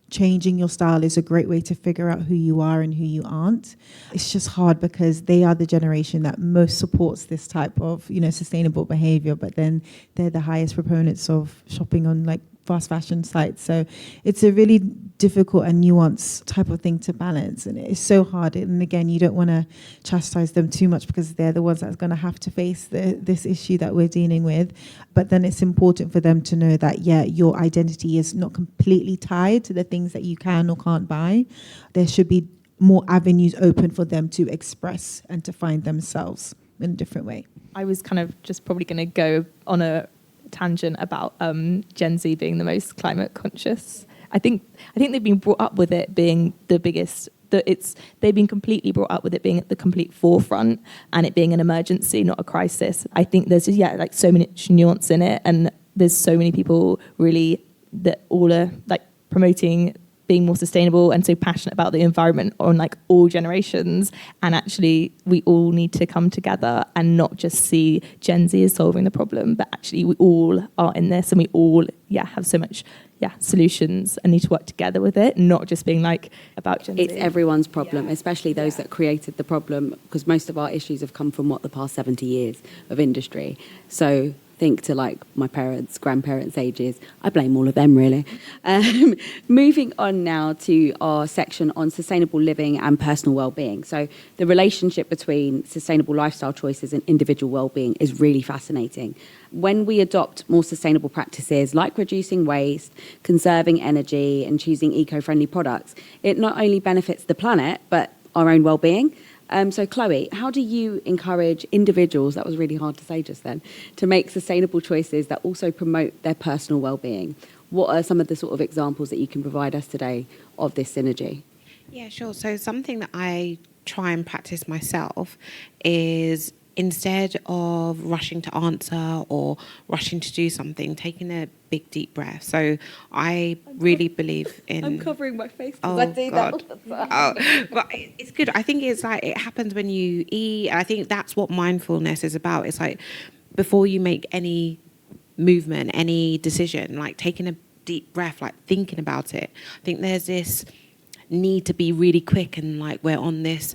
changing your style is a great way to figure out who you are and who you aren't. It's just hard because they are the generation that most supports this type of, sustainable behavior, but then they're the highest proponents of shopping on fast fashion sites. So it's a really difficult and nuanced type of thing to balance, and it's so hard. And again, you don't want to chastise them too much because they're the ones that's going to have to face this issue that we're dealing with. But then it's important for them to know that, your identity is not completely tied to the things that you can or can't buy. There should be more avenues open for them to express and to find themselves in a different way. I was kind of just probably going to go on a tangent about Gen Z being the most climate conscious I think they've been brought up with it being the biggest. They've been completely brought up with it being at the complete forefront and it being an emergency, not a crisis. I think there's like so much nuance in it, and there's so many people really that all are like promoting being more sustainable and so passionate about the environment on like all generations. And actually we all need to come together and not just see Gen Z as solving the problem, but actually we all are in this, and we all have so much solutions and need to work together with it, not just being like about Gen Z. It's everyone's problem, especially those that created the problem, because most of our issues have come from the past 70 years of industry. So think to like my parents, grandparents' ages. I blame all of them, really. Moving on now to our section on sustainable living and personal well-being. So the relationship between sustainable lifestyle choices and individual well-being is really fascinating. When we adopt more sustainable practices like reducing waste, conserving energy and choosing eco-friendly products, it not only benefits the planet, but our own well-being. So Chloe, how do you encourage individuals, that was really hard to say just then, to make sustainable choices that also promote their personal well-being? What are some of the sort of examples that you can provide us today of this synergy? Yeah, sure. So something that I try and practice myself is, instead of rushing to answer or rushing to do something, taking a big deep breath. So I really believe in... I'm covering my face Oh, because I do God. that all the time. But it's good. I think it's like it happens when you eat. I think that's what mindfulness is about. It's like before you make any movement, any decision, like taking a deep breath, like thinking about it. I think there's this need to be really quick and like we're on this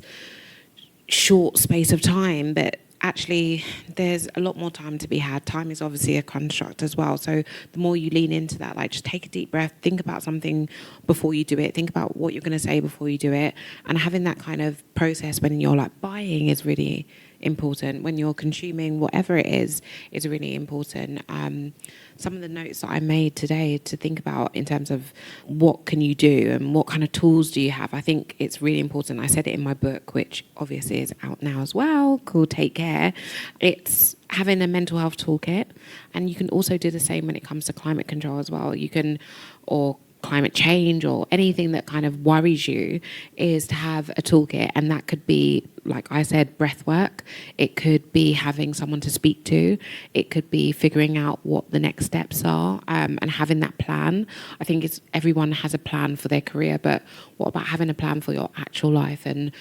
short space of time, but actually there's a lot more time to be had. Time is obviously a construct as well. So the more you lean into that, like just take a deep breath, think about something before you do it, think about what you're going to say before you do it. And having that kind of process when you're like buying is really important. When you're consuming whatever it is really important. Some of the notes that I made today to think about in terms of what can you do and what kind of tools do you have, I think it's really important. I said it in my book, which obviously is out now as well, called Take Care. It's having a mental health toolkit, and you can also do the same when it comes to climate control as well. You can, or climate change or anything that kind of worries you, is to have a toolkit. And that could be, like I said, breath work. It could be having someone to speak to. It could be figuring out what the next steps are, and having that plan. I think everyone has a plan for their career, but what about having a plan for your actual life and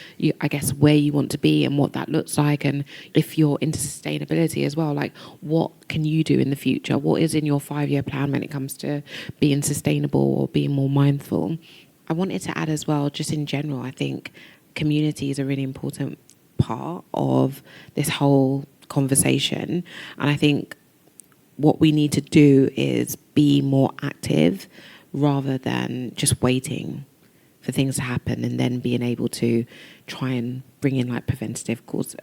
I guess where you want to be and what that looks like? And if you're into sustainability as well, like what can you do in the future? What is in your 5-year plan when it comes to being sustainable or being more mindful? I wanted to add as well, just in general, I think community is a really important part of this whole conversation. And I think what we need to do is be more active rather than just waiting for things to happen and then being able to try and bring in like preventative course.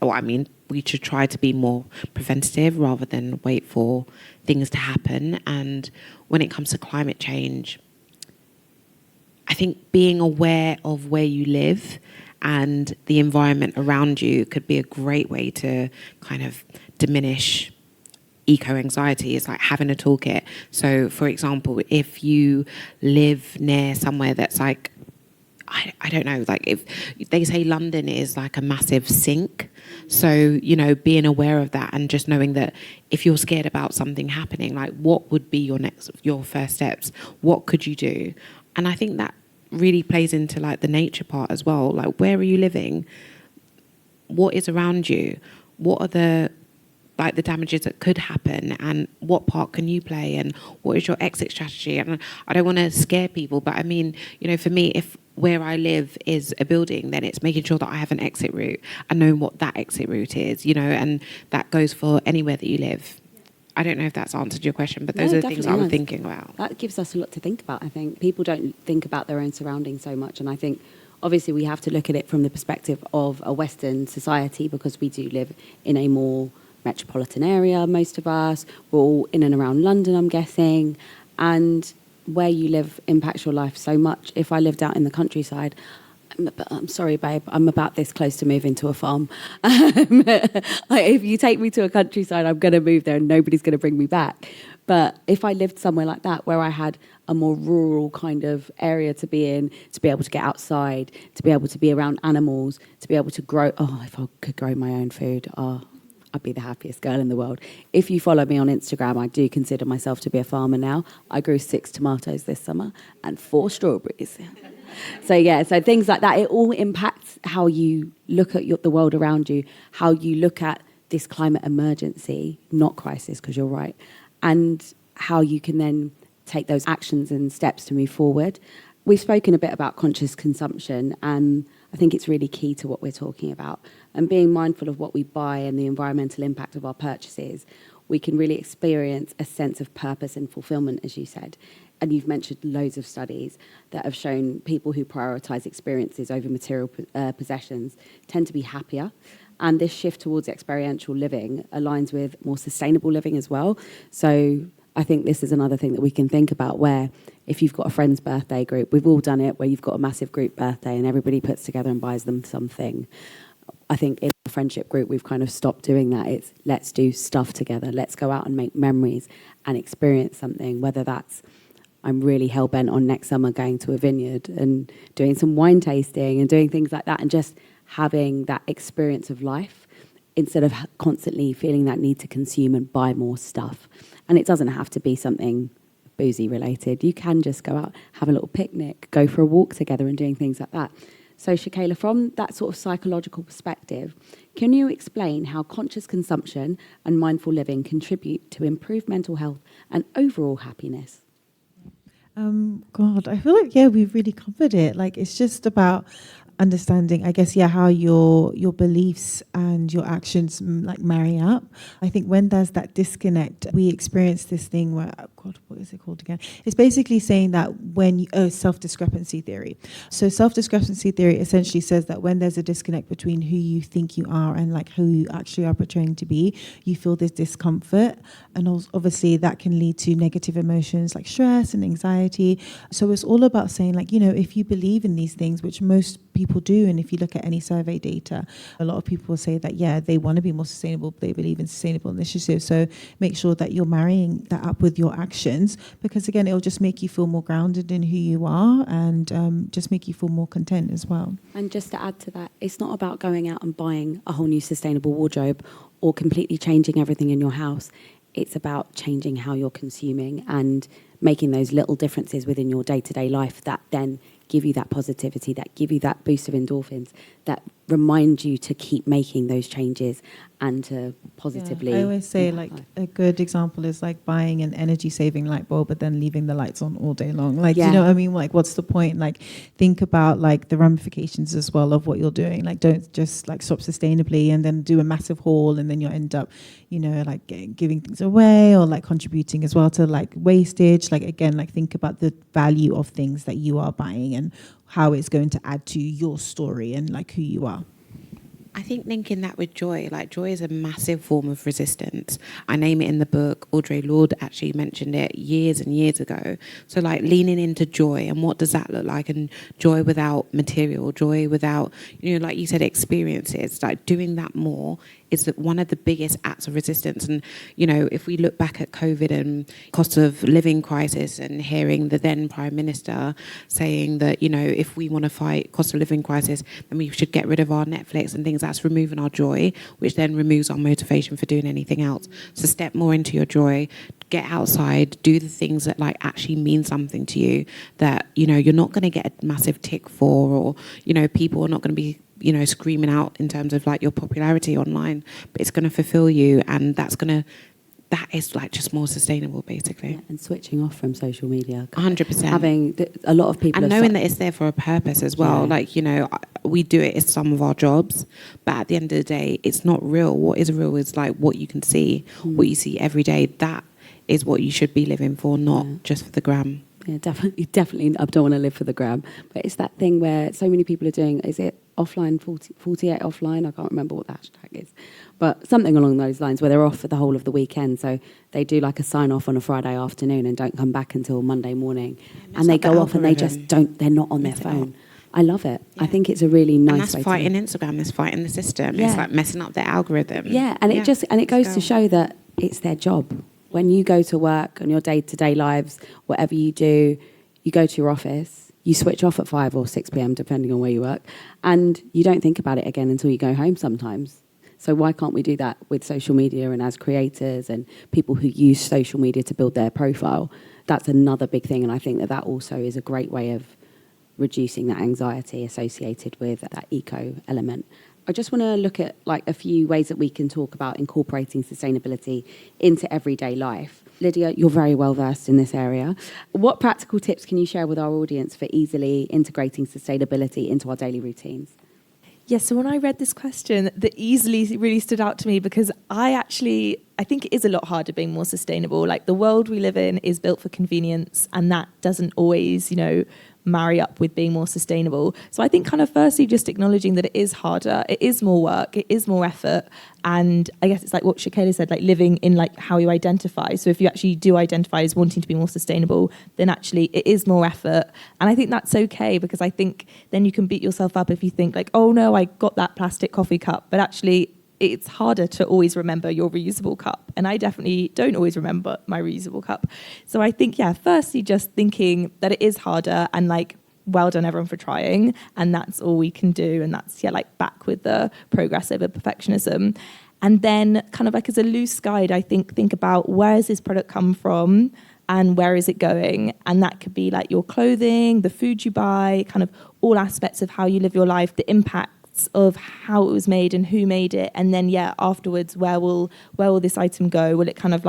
We should try to be more preventative rather than wait for things to happen. And when it comes to climate change, I think being aware of where you live and the environment around you could be a great way to kind of diminish eco-anxiety. Is like having a toolkit. So, for example, if you live near somewhere that's like, I don't know, like if they say London is like a massive sink. So, being aware of that and just knowing that if you're scared about something happening, like what would be your first steps? What could you do? And I think that really plays into like the nature part as well. Like, where are you living? What is around you? What are the damages that could happen, and what part can you play, and what is your exit strategy? And I don't want to scare people, but I mean, for me, if where I live is a building, then it's making sure that I have an exit route and knowing what that exit route is, and that goes for anywhere that you live. I don't know if that's answered your question, but those are the things I was thinking about. That gives us a lot to think about, I think. People don't think about their own surroundings so much, and I think obviously we have to look at it from the perspective of a Western society, because we do live in a more metropolitan area, most of us. We're all in and around London, I'm guessing, and where you live impacts your life so much. If I lived out in the countryside, I'm sorry, babe, I'm about this close to moving to a farm. Like, if you take me to a countryside, I'm going to move there and nobody's going to bring me back. But if I lived somewhere like that, where I had a more rural kind of area to be in, to be able to get outside, to be able to be around animals, to be able to grow, if I could grow my own food, I'd be the happiest girl in the world. If you follow me on Instagram, I do consider myself to be a farmer now. I grew 6 tomatoes this summer and 4 strawberries. So things like that, it all impacts how you look at the world around you, how you look at this climate emergency, not crisis, because you're right, and how you can then take those actions and steps to move forward. We've spoken a bit about conscious consumption, and I think it's really key to what we're talking about. And being mindful of what we buy and the environmental impact of our purchases, we can really experience a sense of purpose and fulfillment, as you said. And you've mentioned loads of studies that have shown people who prioritise experiences over material possessions tend to be happier. And this shift towards experiential living aligns with more sustainable living as well. So I think this is another thing that we can think about, where if you've got a friend's birthday group, we've all done it, where you've got a massive group birthday and everybody puts together and buys them something. I think in the friendship group, we've kind of stopped doing that. It's let's do stuff together. Let's go out and make memories and experience something, whether that's I'm really hell-bent on next summer going to a vineyard and doing some wine tasting and doing things like that, and just having that experience of life instead of constantly feeling that need to consume and buy more stuff. And it doesn't have to be something boozy related. You can just go out, have a little picnic, go for a walk together and doing things like that. So Shakaila, from that sort of psychological perspective, can you explain how conscious consumption and mindful living contribute to improved mental health and overall happiness? God, I feel like, we've really covered it. Like, it's just about understanding, I guess, how your beliefs and your actions like marry up. I think when there's that disconnect, we experience this thing where, God, what is it called again? It's basically saying that when you, self-discrepancy theory. So self-discrepancy theory essentially says that when there's a disconnect between who you think you are and like who you actually are portraying to be, you feel this discomfort. And obviously that can lead to negative emotions like stress and anxiety. So it's all about saying, like, if you believe in these things, which most people do, and if you look at any survey data, a lot of people will say that, they want to be more sustainable, they believe in sustainable initiatives. So make sure that you're marrying that up with your actions, because again, it'll just make you feel more grounded in who you are, and just make you feel more content as well. And just to add to that, it's not about going out and buying a whole new sustainable wardrobe or completely changing everything in your house. It's about changing how you're consuming and making those little differences within your day-to-day life that then give you that positivity, that give you that boost of endorphins, that remind you to keep making those changes and to positively... I always say, like, a good example is like buying an energy-saving light bulb but then leaving the lights on all day long. Like, you know what I mean? Like, what's the point? Like, think about, like, the ramifications as well of what you're doing. Like, don't just, like, shop sustainably and then do a massive haul and then you'll end up, like, giving things away or, like, contributing as well to, like, wastage. Like, again, like, think about the value of things that you are buying and how it's going to add to your story and, like, who you are. I think linking that with joy, like joy is a massive form of resistance. I name it in the book. Audre Lorde actually mentioned it years and years ago. So like leaning into joy, and what does that look like? And joy without material, joy without, like you said, experiences, like doing that more is one of the biggest acts of resistance. And, if we look back at COVID and cost of living crisis and hearing the then Prime Minister saying that, if we want to fight cost of living crisis, then we should get rid of our Netflix and things, that's removing our joy, which then removes our motivation for doing anything else. So step more into your joy, get outside, do the things that like actually mean something to you, that, you're not going to get a massive tick for, or, people are not going to be screaming out in terms of like your popularity online, but it's going to fulfill you, and that is like just more sustainable, basically. Yeah, and switching off from social media. 100%. Having a lot of people... And knowing that it's there for a purpose as well. Like, we do it as some of our jobs, but at the end of the day, it's not real. What is real is like what you can see, what you see every day. That is what you should be living for, not just for the gram. Yeah, definitely. I don't want to live for the gram. But it's that thing where so many people are doing, is it offline, 48 offline? I can't remember what the hashtag is. But something along those lines, where they're off for the whole of the weekend. So they do like a sign off on a Friday afternoon and don't come back until Monday morning. And they go off and they just they're not on their phone. I love it. Yeah. I think it's a really nice way to... And that's fighting Instagram, that's fighting the system. Yeah. It's like messing up their algorithm. Yeah, and it goes to show that it's their job. When you go to work on your day-to-day lives, whatever you do, you go to your office, you switch off at 5 or 6 p.m, depending on where you work, and you don't think about it again until you go home sometimes. So why can't we do that with social media and as creators and people who use social media to build their profile? That's another big thing, and I think that also is a great way of reducing that anxiety associated with that eco element. I just want to look at a few ways that we can talk about incorporating sustainability into everyday life. Lydia, you're very well versed in this area. What practical tips can you share with our audience for easily integrating sustainability into our daily routines? Yes, so when I read this question, the easily really stood out to me because I think it is a lot harder being more sustainable. The world we live in is built for convenience, and that doesn't always, marry up with being more sustainable. So I think kind of firstly just acknowledging that it is harder, it is more work, it is more effort. And I guess it's like what Shakaila said, living in how you identify. So if you actually do identify as wanting to be more sustainable, then actually it is more effort. And I think that's okay, because I think then you can beat yourself up if you think oh no, I got that plastic coffee cup, but actually it's harder to always remember your reusable cup. And I definitely don't always remember my reusable cup. So I think, firstly, just thinking that it is harder, and well done everyone for trying. And that's all we can do. And that's, back with the progress over perfectionism. And then kind of as a loose guide, I think about where has this product come from and where is it going? And that could be your clothing, the food you buy, kind of all aspects of how you live your life, the impact of how it was made and who made it, and then afterwards where will this item go? Will it kind of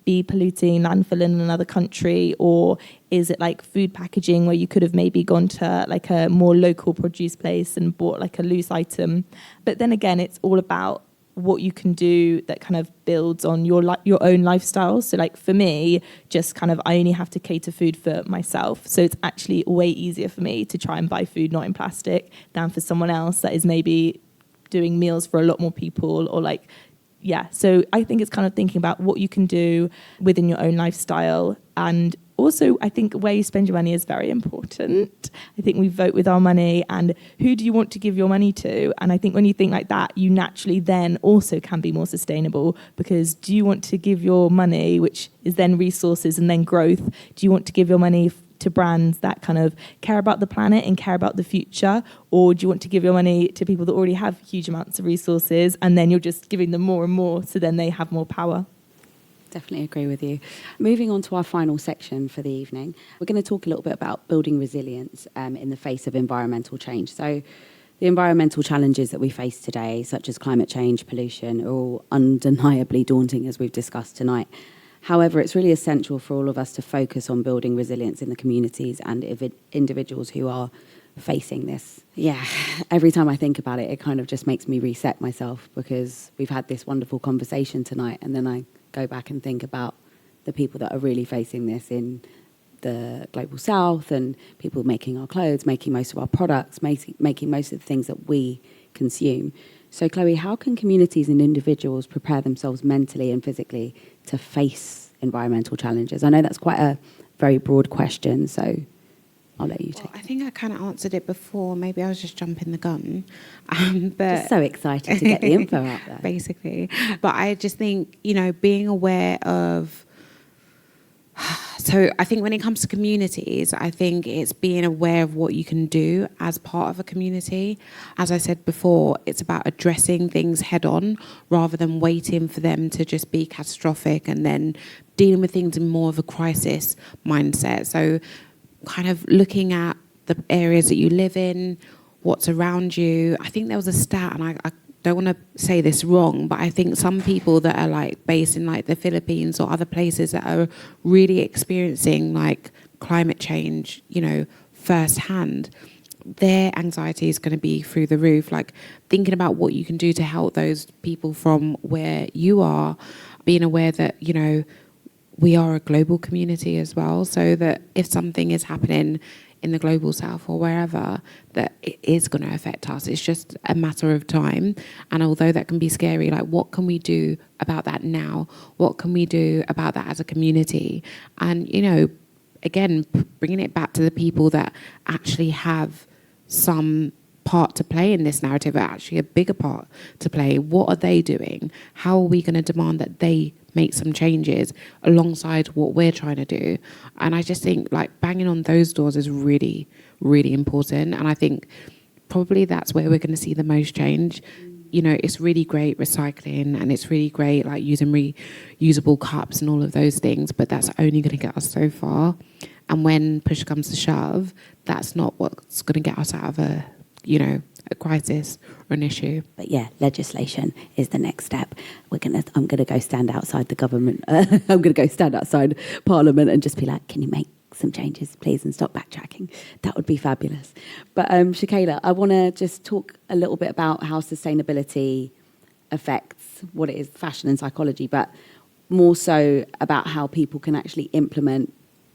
be polluting landfill in another country, or is it food packaging where you could have maybe gone to a more local produce place and bought a loose item? But then again, it's all about what you can do that kind of builds on your own lifestyle. So for me, just kind of I only have to cater food for myself. So it's actually way easier for me to try and buy food not in plastic than for someone else that is maybe doing meals for a lot more people, or so I think it's kind of thinking about what you can do within your own lifestyle. And also, I think where you spend your money is very important. I think we vote with our money, and who do you want to give your money to? And I think when you think like that, you naturally then also can be more sustainable, because do you want to give your money, which is then resources and then growth, do you want to give your money to brands that kind of care about the planet and care about the future? Or do you want to give your money to people that already have huge amounts of resources, and then you're just giving them more and more, so then they have more power? Definitely agree with you. Moving on to our final section for the evening, we're going to talk a little bit about building resilience in the face of environmental change. So the environmental challenges that we face today, such as climate change, pollution, are all undeniably daunting, as we've discussed tonight. However, it's really essential for all of us to focus on building resilience in the communities and individuals who are facing this. Yeah, every time I think about it, it kind of just makes me reset myself, because we've had this wonderful conversation tonight, and then I go back and think about the people that are really facing this in the global south, and people making our clothes, making most of our products, making most of the things that we consume. So Chloe, how can communities and individuals prepare themselves mentally and physically to face environmental challenges? I know that's quite a very broad question, so I'll let you take it. I think I kind of answered it before. Maybe I was just jumping the gun. But just so excited to get the info out there. Basically. But I just think, being aware of... So I think when it comes to communities, I think it's being aware of what you can do as part of a community. As I said before, it's about addressing things head on rather than waiting for them to just be catastrophic and then dealing with things in more of a crisis mindset. So kind of looking at the areas that you live in, what's around you. I think there was a stat, and I don't want to say this wrong, but I think some people that are based in the Philippines or other places that are really experiencing climate change, firsthand, their anxiety is going to be through the roof. Thinking about what you can do to help those people from where you are, being aware that, we are a global community as well, so that if something is happening in the global south or wherever, that it is going to affect us. It's just a matter of time. And although that can be scary, what can we do about that now? What can we do about that as a community? And, again, bringing it back to the people that actually have some part to play in this narrative, actually a bigger part to play. What are they doing? How are we going to demand that they make some changes alongside what we're trying to do. And I just think like banging on those doors is really, really important. And I think probably that's where we're going to see the most change. You know, it's really great recycling and it's really great like using reusable cups and all of those things, but that's only going to get us so far. And when push comes to shove, that's not what's going to get us out of a crisis or an issue. But yeah, legislation is the next step. I'm gonna go stand outside the government. I'm gonna go stand outside Parliament and just be like, can you make some changes, please, and stop backtracking? That would be fabulous. But Shakaila, I want to just talk a little bit about how sustainability affects what it is, fashion and psychology, but more so about how people can actually implement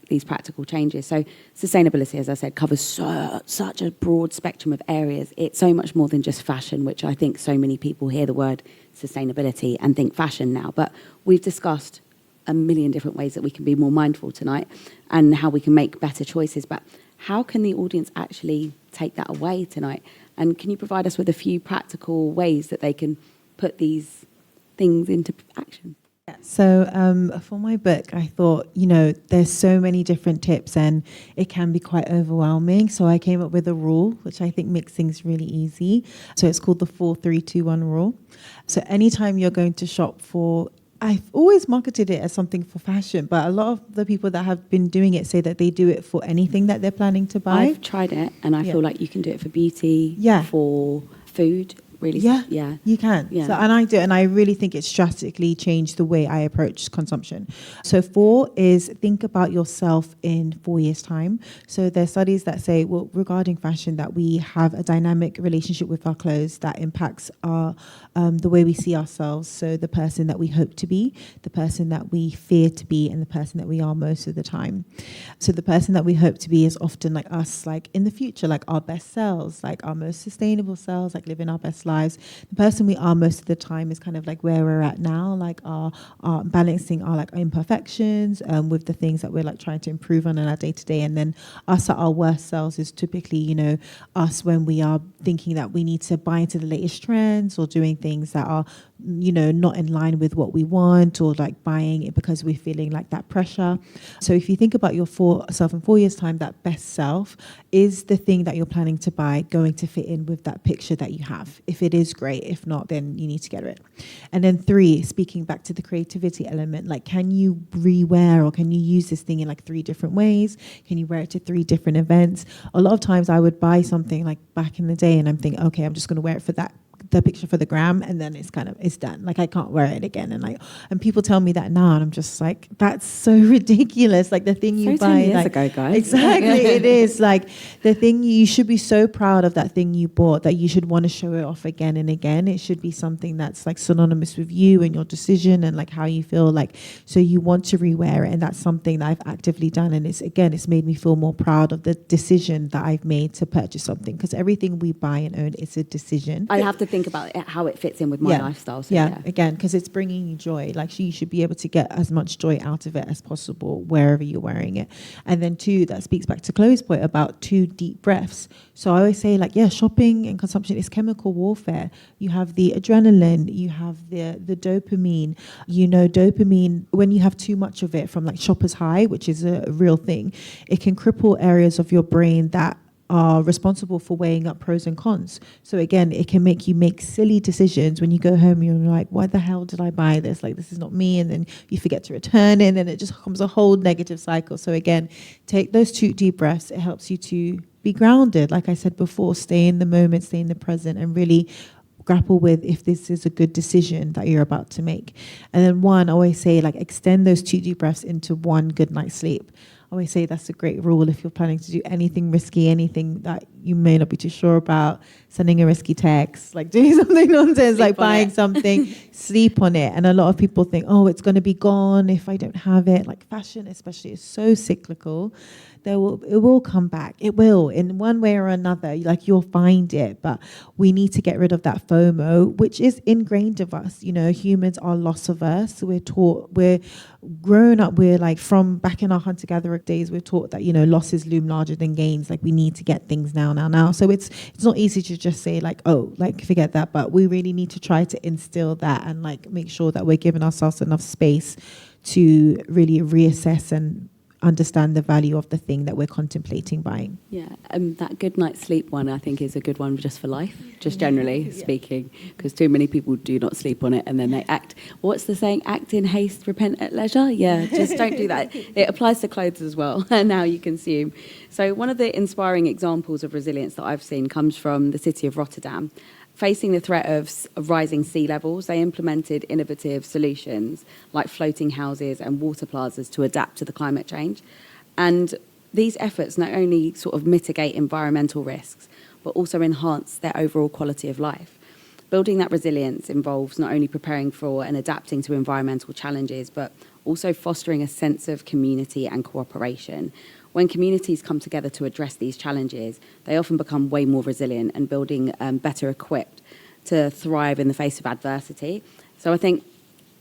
these practical changes. So sustainability, as I said, covers such a broad spectrum of areas. It's so much more than just fashion, which I think so many people hear the word sustainability and think fashion now. But we've discussed a million different ways that we can be more mindful tonight and how we can make better choices. But how can the audience actually take that away tonight? And can you provide us with a few practical ways that they can put these things into action? So for my book, I thought, there's so many different tips and it can be quite overwhelming. So I came up with a rule, which I think makes things really easy. So it's called the 4-3-2-1 rule. So anytime you're going to shop for, I've always marketed it as something for fashion, but a lot of the people that have been doing it say that they do it for anything that they're planning to buy. I've tried it and I feel like you can do it for beauty, for food. Really? Yeah, you can. Yeah. So, and I do, and I really think it's drastically changed the way I approach consumption. So 4 is think about yourself in 4 years' time. So there's studies that say, well, regarding fashion, that we have a dynamic relationship with our clothes that impacts our the way we see ourselves. So the person that we hope to be, the person that we fear to be, and the person that we are most of the time. So the person that we hope to be is often like us, like in the future, like our best selves, like our most sustainable selves, like living our best lives. The person we are most of the time is kind of like where we're at now, like our balancing our like imperfections with the things that we're like trying to improve on in our day to day. And then us at our worst selves is typically, us when we are thinking that we need to buy into the latest trends or doing things that are, not in line with what we want, or like buying it because we're feeling like that pressure. So if you think about your self in 4 years' time, that best self is the thing that you're planning to buy going to fit in with that picture that you have. If it is great, if not, then you need to get it. And then 3, speaking back to the creativity element, like can you rewear or can you use this thing in like 3 different ways? Can you wear it to 3 different events? A lot of times I would buy something like back in the day and I'm thinking, okay, I'm just going to wear it for the picture for the gram, and then it's done. Like I can't wear it again. And people tell me that now, and I'm just like, that's so ridiculous. Like the thing you buy 10 years ago, guys. Exactly. It is like the thing you should be so proud of, that thing you bought, that you should want to show it off again and again. It should be something that's like synonymous with you and your decision and like how you feel, like, so you want to rewear it. And that's something that I've actively done. And it's made me feel more proud of the decision that I've made to purchase something, because everything we buy and own is a decision. I have to think about how it fits in with my lifestyle. So Again, because it's bringing you joy. Like you should be able to get as much joy out of it as possible wherever you're wearing it. And then 2, that speaks back to Chloe's point about 2 deep breaths. So I always say shopping and consumption is chemical warfare. You have the adrenaline, you have the dopamine. Dopamine, when you have too much of it from like shopper's high, which is a real thing, it can cripple areas of your brain that are responsible for weighing up pros and cons. So again, it can make you make silly decisions when you go home. You're like, why the hell did I buy this? Like, this is not me. And then you forget to return it, and it just becomes a whole negative cycle. So again, take those 2 deep breaths. It helps you to be grounded. Like I said before, stay in the moment, stay in the present, and really grapple with if this is a good decision that you're about to make. And then 1, I always say, like, extend those 2 deep breaths into 1 good night's sleep. I always say that's a great rule if you're planning to do anything risky, anything that you may not be too sure about, sending a risky text, like doing something nonsense, like buying something, sleep on it. And a lot of people think, oh, it's going to be gone if I don't have it. Like fashion especially is so cyclical it will come back. It will, in one way or another. Like, you'll find it, but we need to get rid of that FOMO, which is ingrained of us. You know, humans are loss averse. We're growing up. We're like, from back in our hunter-gatherer days, we're taught that, you know, losses loom larger than gains. Like, we need to get things now. So it's not easy to just say like, oh, like, forget that. But we really need to try to instill that and like make sure that we're giving ourselves enough space to really reassess and understand the value of the thing that we're contemplating buying. Yeah, that good night's sleep one, I think, is a good one just for life, just generally speaking, because too many people do not sleep on it and then they act. What's the saying? Act in haste, repent at leisure? Yeah, just don't do that. It applies to clothes as well, and how you consume. So one of the inspiring examples of resilience that I've seen comes from the city of Rotterdam. Facing the threat of rising sea levels, they implemented innovative solutions like floating houses and water plazas to adapt to the climate change. And these efforts not only sort of mitigate environmental risks, but also enhance their overall quality of life. Building that resilience involves not only preparing for and adapting to environmental challenges, but also fostering a sense of community and cooperation. When communities come together to address these challenges, they often become way more resilient and better equipped to thrive in the face of adversity. So I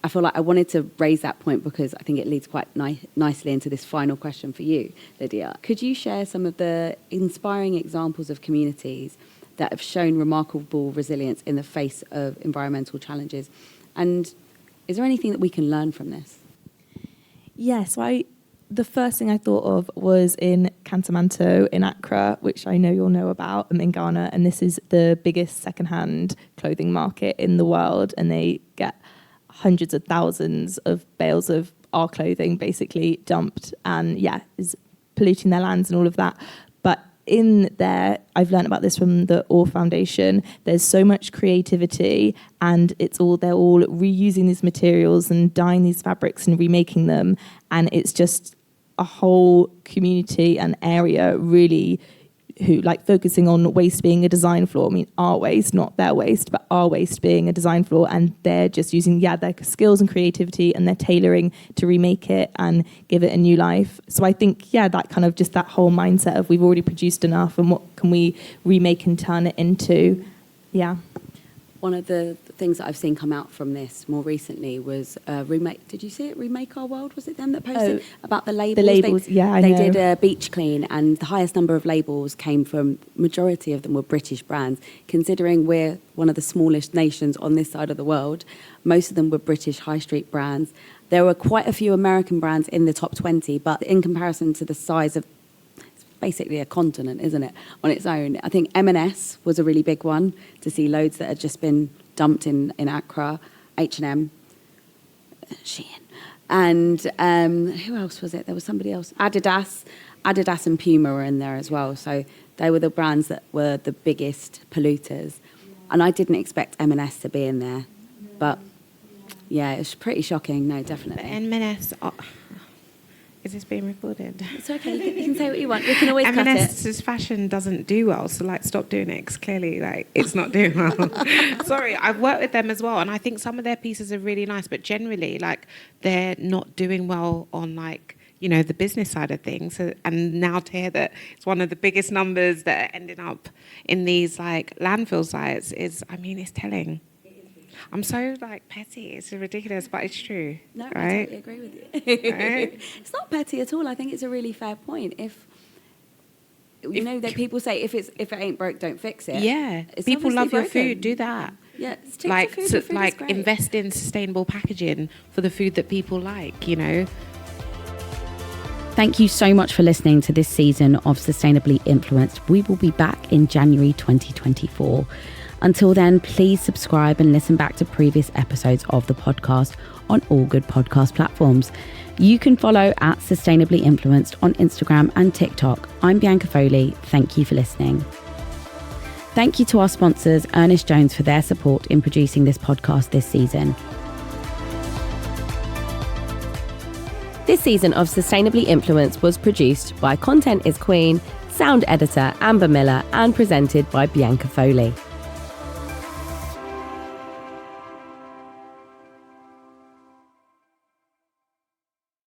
feel like I wanted to raise that point because I think it leads quite nicely into this final question for you, Lydia. Could you share some of the inspiring examples of communities that have shown remarkable resilience in the face of environmental challenges? And is there anything that we can learn from this? Yes, the first thing I thought of was in Kantamanto in Accra, which I know you'll know about, in Ghana, and this is the biggest secondhand clothing market in the world, and they get hundreds of thousands of bales of our clothing basically dumped, and is polluting their lands and all of that. But in there, I've learned about this from the OR Foundation, there's so much creativity, and they're all reusing these materials and dyeing these fabrics and remaking them, and it's just a whole community and area really who like focusing on waste being a design flaw. I mean, our waste, not their waste, but our waste being a design flaw, and they're just using their skills and creativity, and they're tailoring to remake it and give it a new life. So I think that kind of just that whole mindset of we've already produced enough and what can we remake and turn it into. One of the things that I've seen come out from this more recently was Remake. Did you see it? Remake Our World? Was it them that posted about the labels? The labels, I know. They did a beach clean, and the highest number of labels came from, majority of them were British brands. Considering we're one of the smallest nations on this side of the world, most of them were British high street brands. There were quite a few American brands in the top 20, but in comparison to the size of basically a continent, isn't it, on its own. I think M&S was a really big one, to see loads that had just been dumped in Accra, H&M, Shein. And who else was it? There was somebody else. Adidas and Puma were in there as well. So they were the brands that were the biggest polluters. And I didn't expect M&S to be in there. But, it was pretty shocking. No, definitely. But M&S... Is this being recorded? It's okay. You can say what you want. We can always cut it. M&S's fashion doesn't do well, so stop doing it. Because clearly, it's not doing well. Sorry, I've worked with them as well, and I think some of their pieces are really nice, but generally, they're not doing well on the business side of things. So, and now to hear that it's one of the biggest numbers that are ending up in these landfill sites is, it's telling. I'm so petty. It's ridiculous, but it's true. No, right? I totally agree with you. Right? It's not petty at all. I think it's a really fair point. If that people say if it ain't broke, don't fix it. Yeah, it's people love your broken. food. Do that. Yeah, stick to food. Food is great. Invest in sustainable packaging for the food that people like. Thank you so much for listening to this season of Sustainably Influenced. We will be back in January 2024. Until then, please subscribe and listen back to previous episodes of the podcast on all good podcast platforms. You can follow at Sustainably Influenced on Instagram and TikTok. I'm Bianca Foley. Thank you for listening. Thank you to our sponsors, Ernest Jones, for their support in producing this podcast this season. This season of Sustainably Influenced was produced by Content is Queen, sound editor Amber Miller, and presented by Bianca Foley.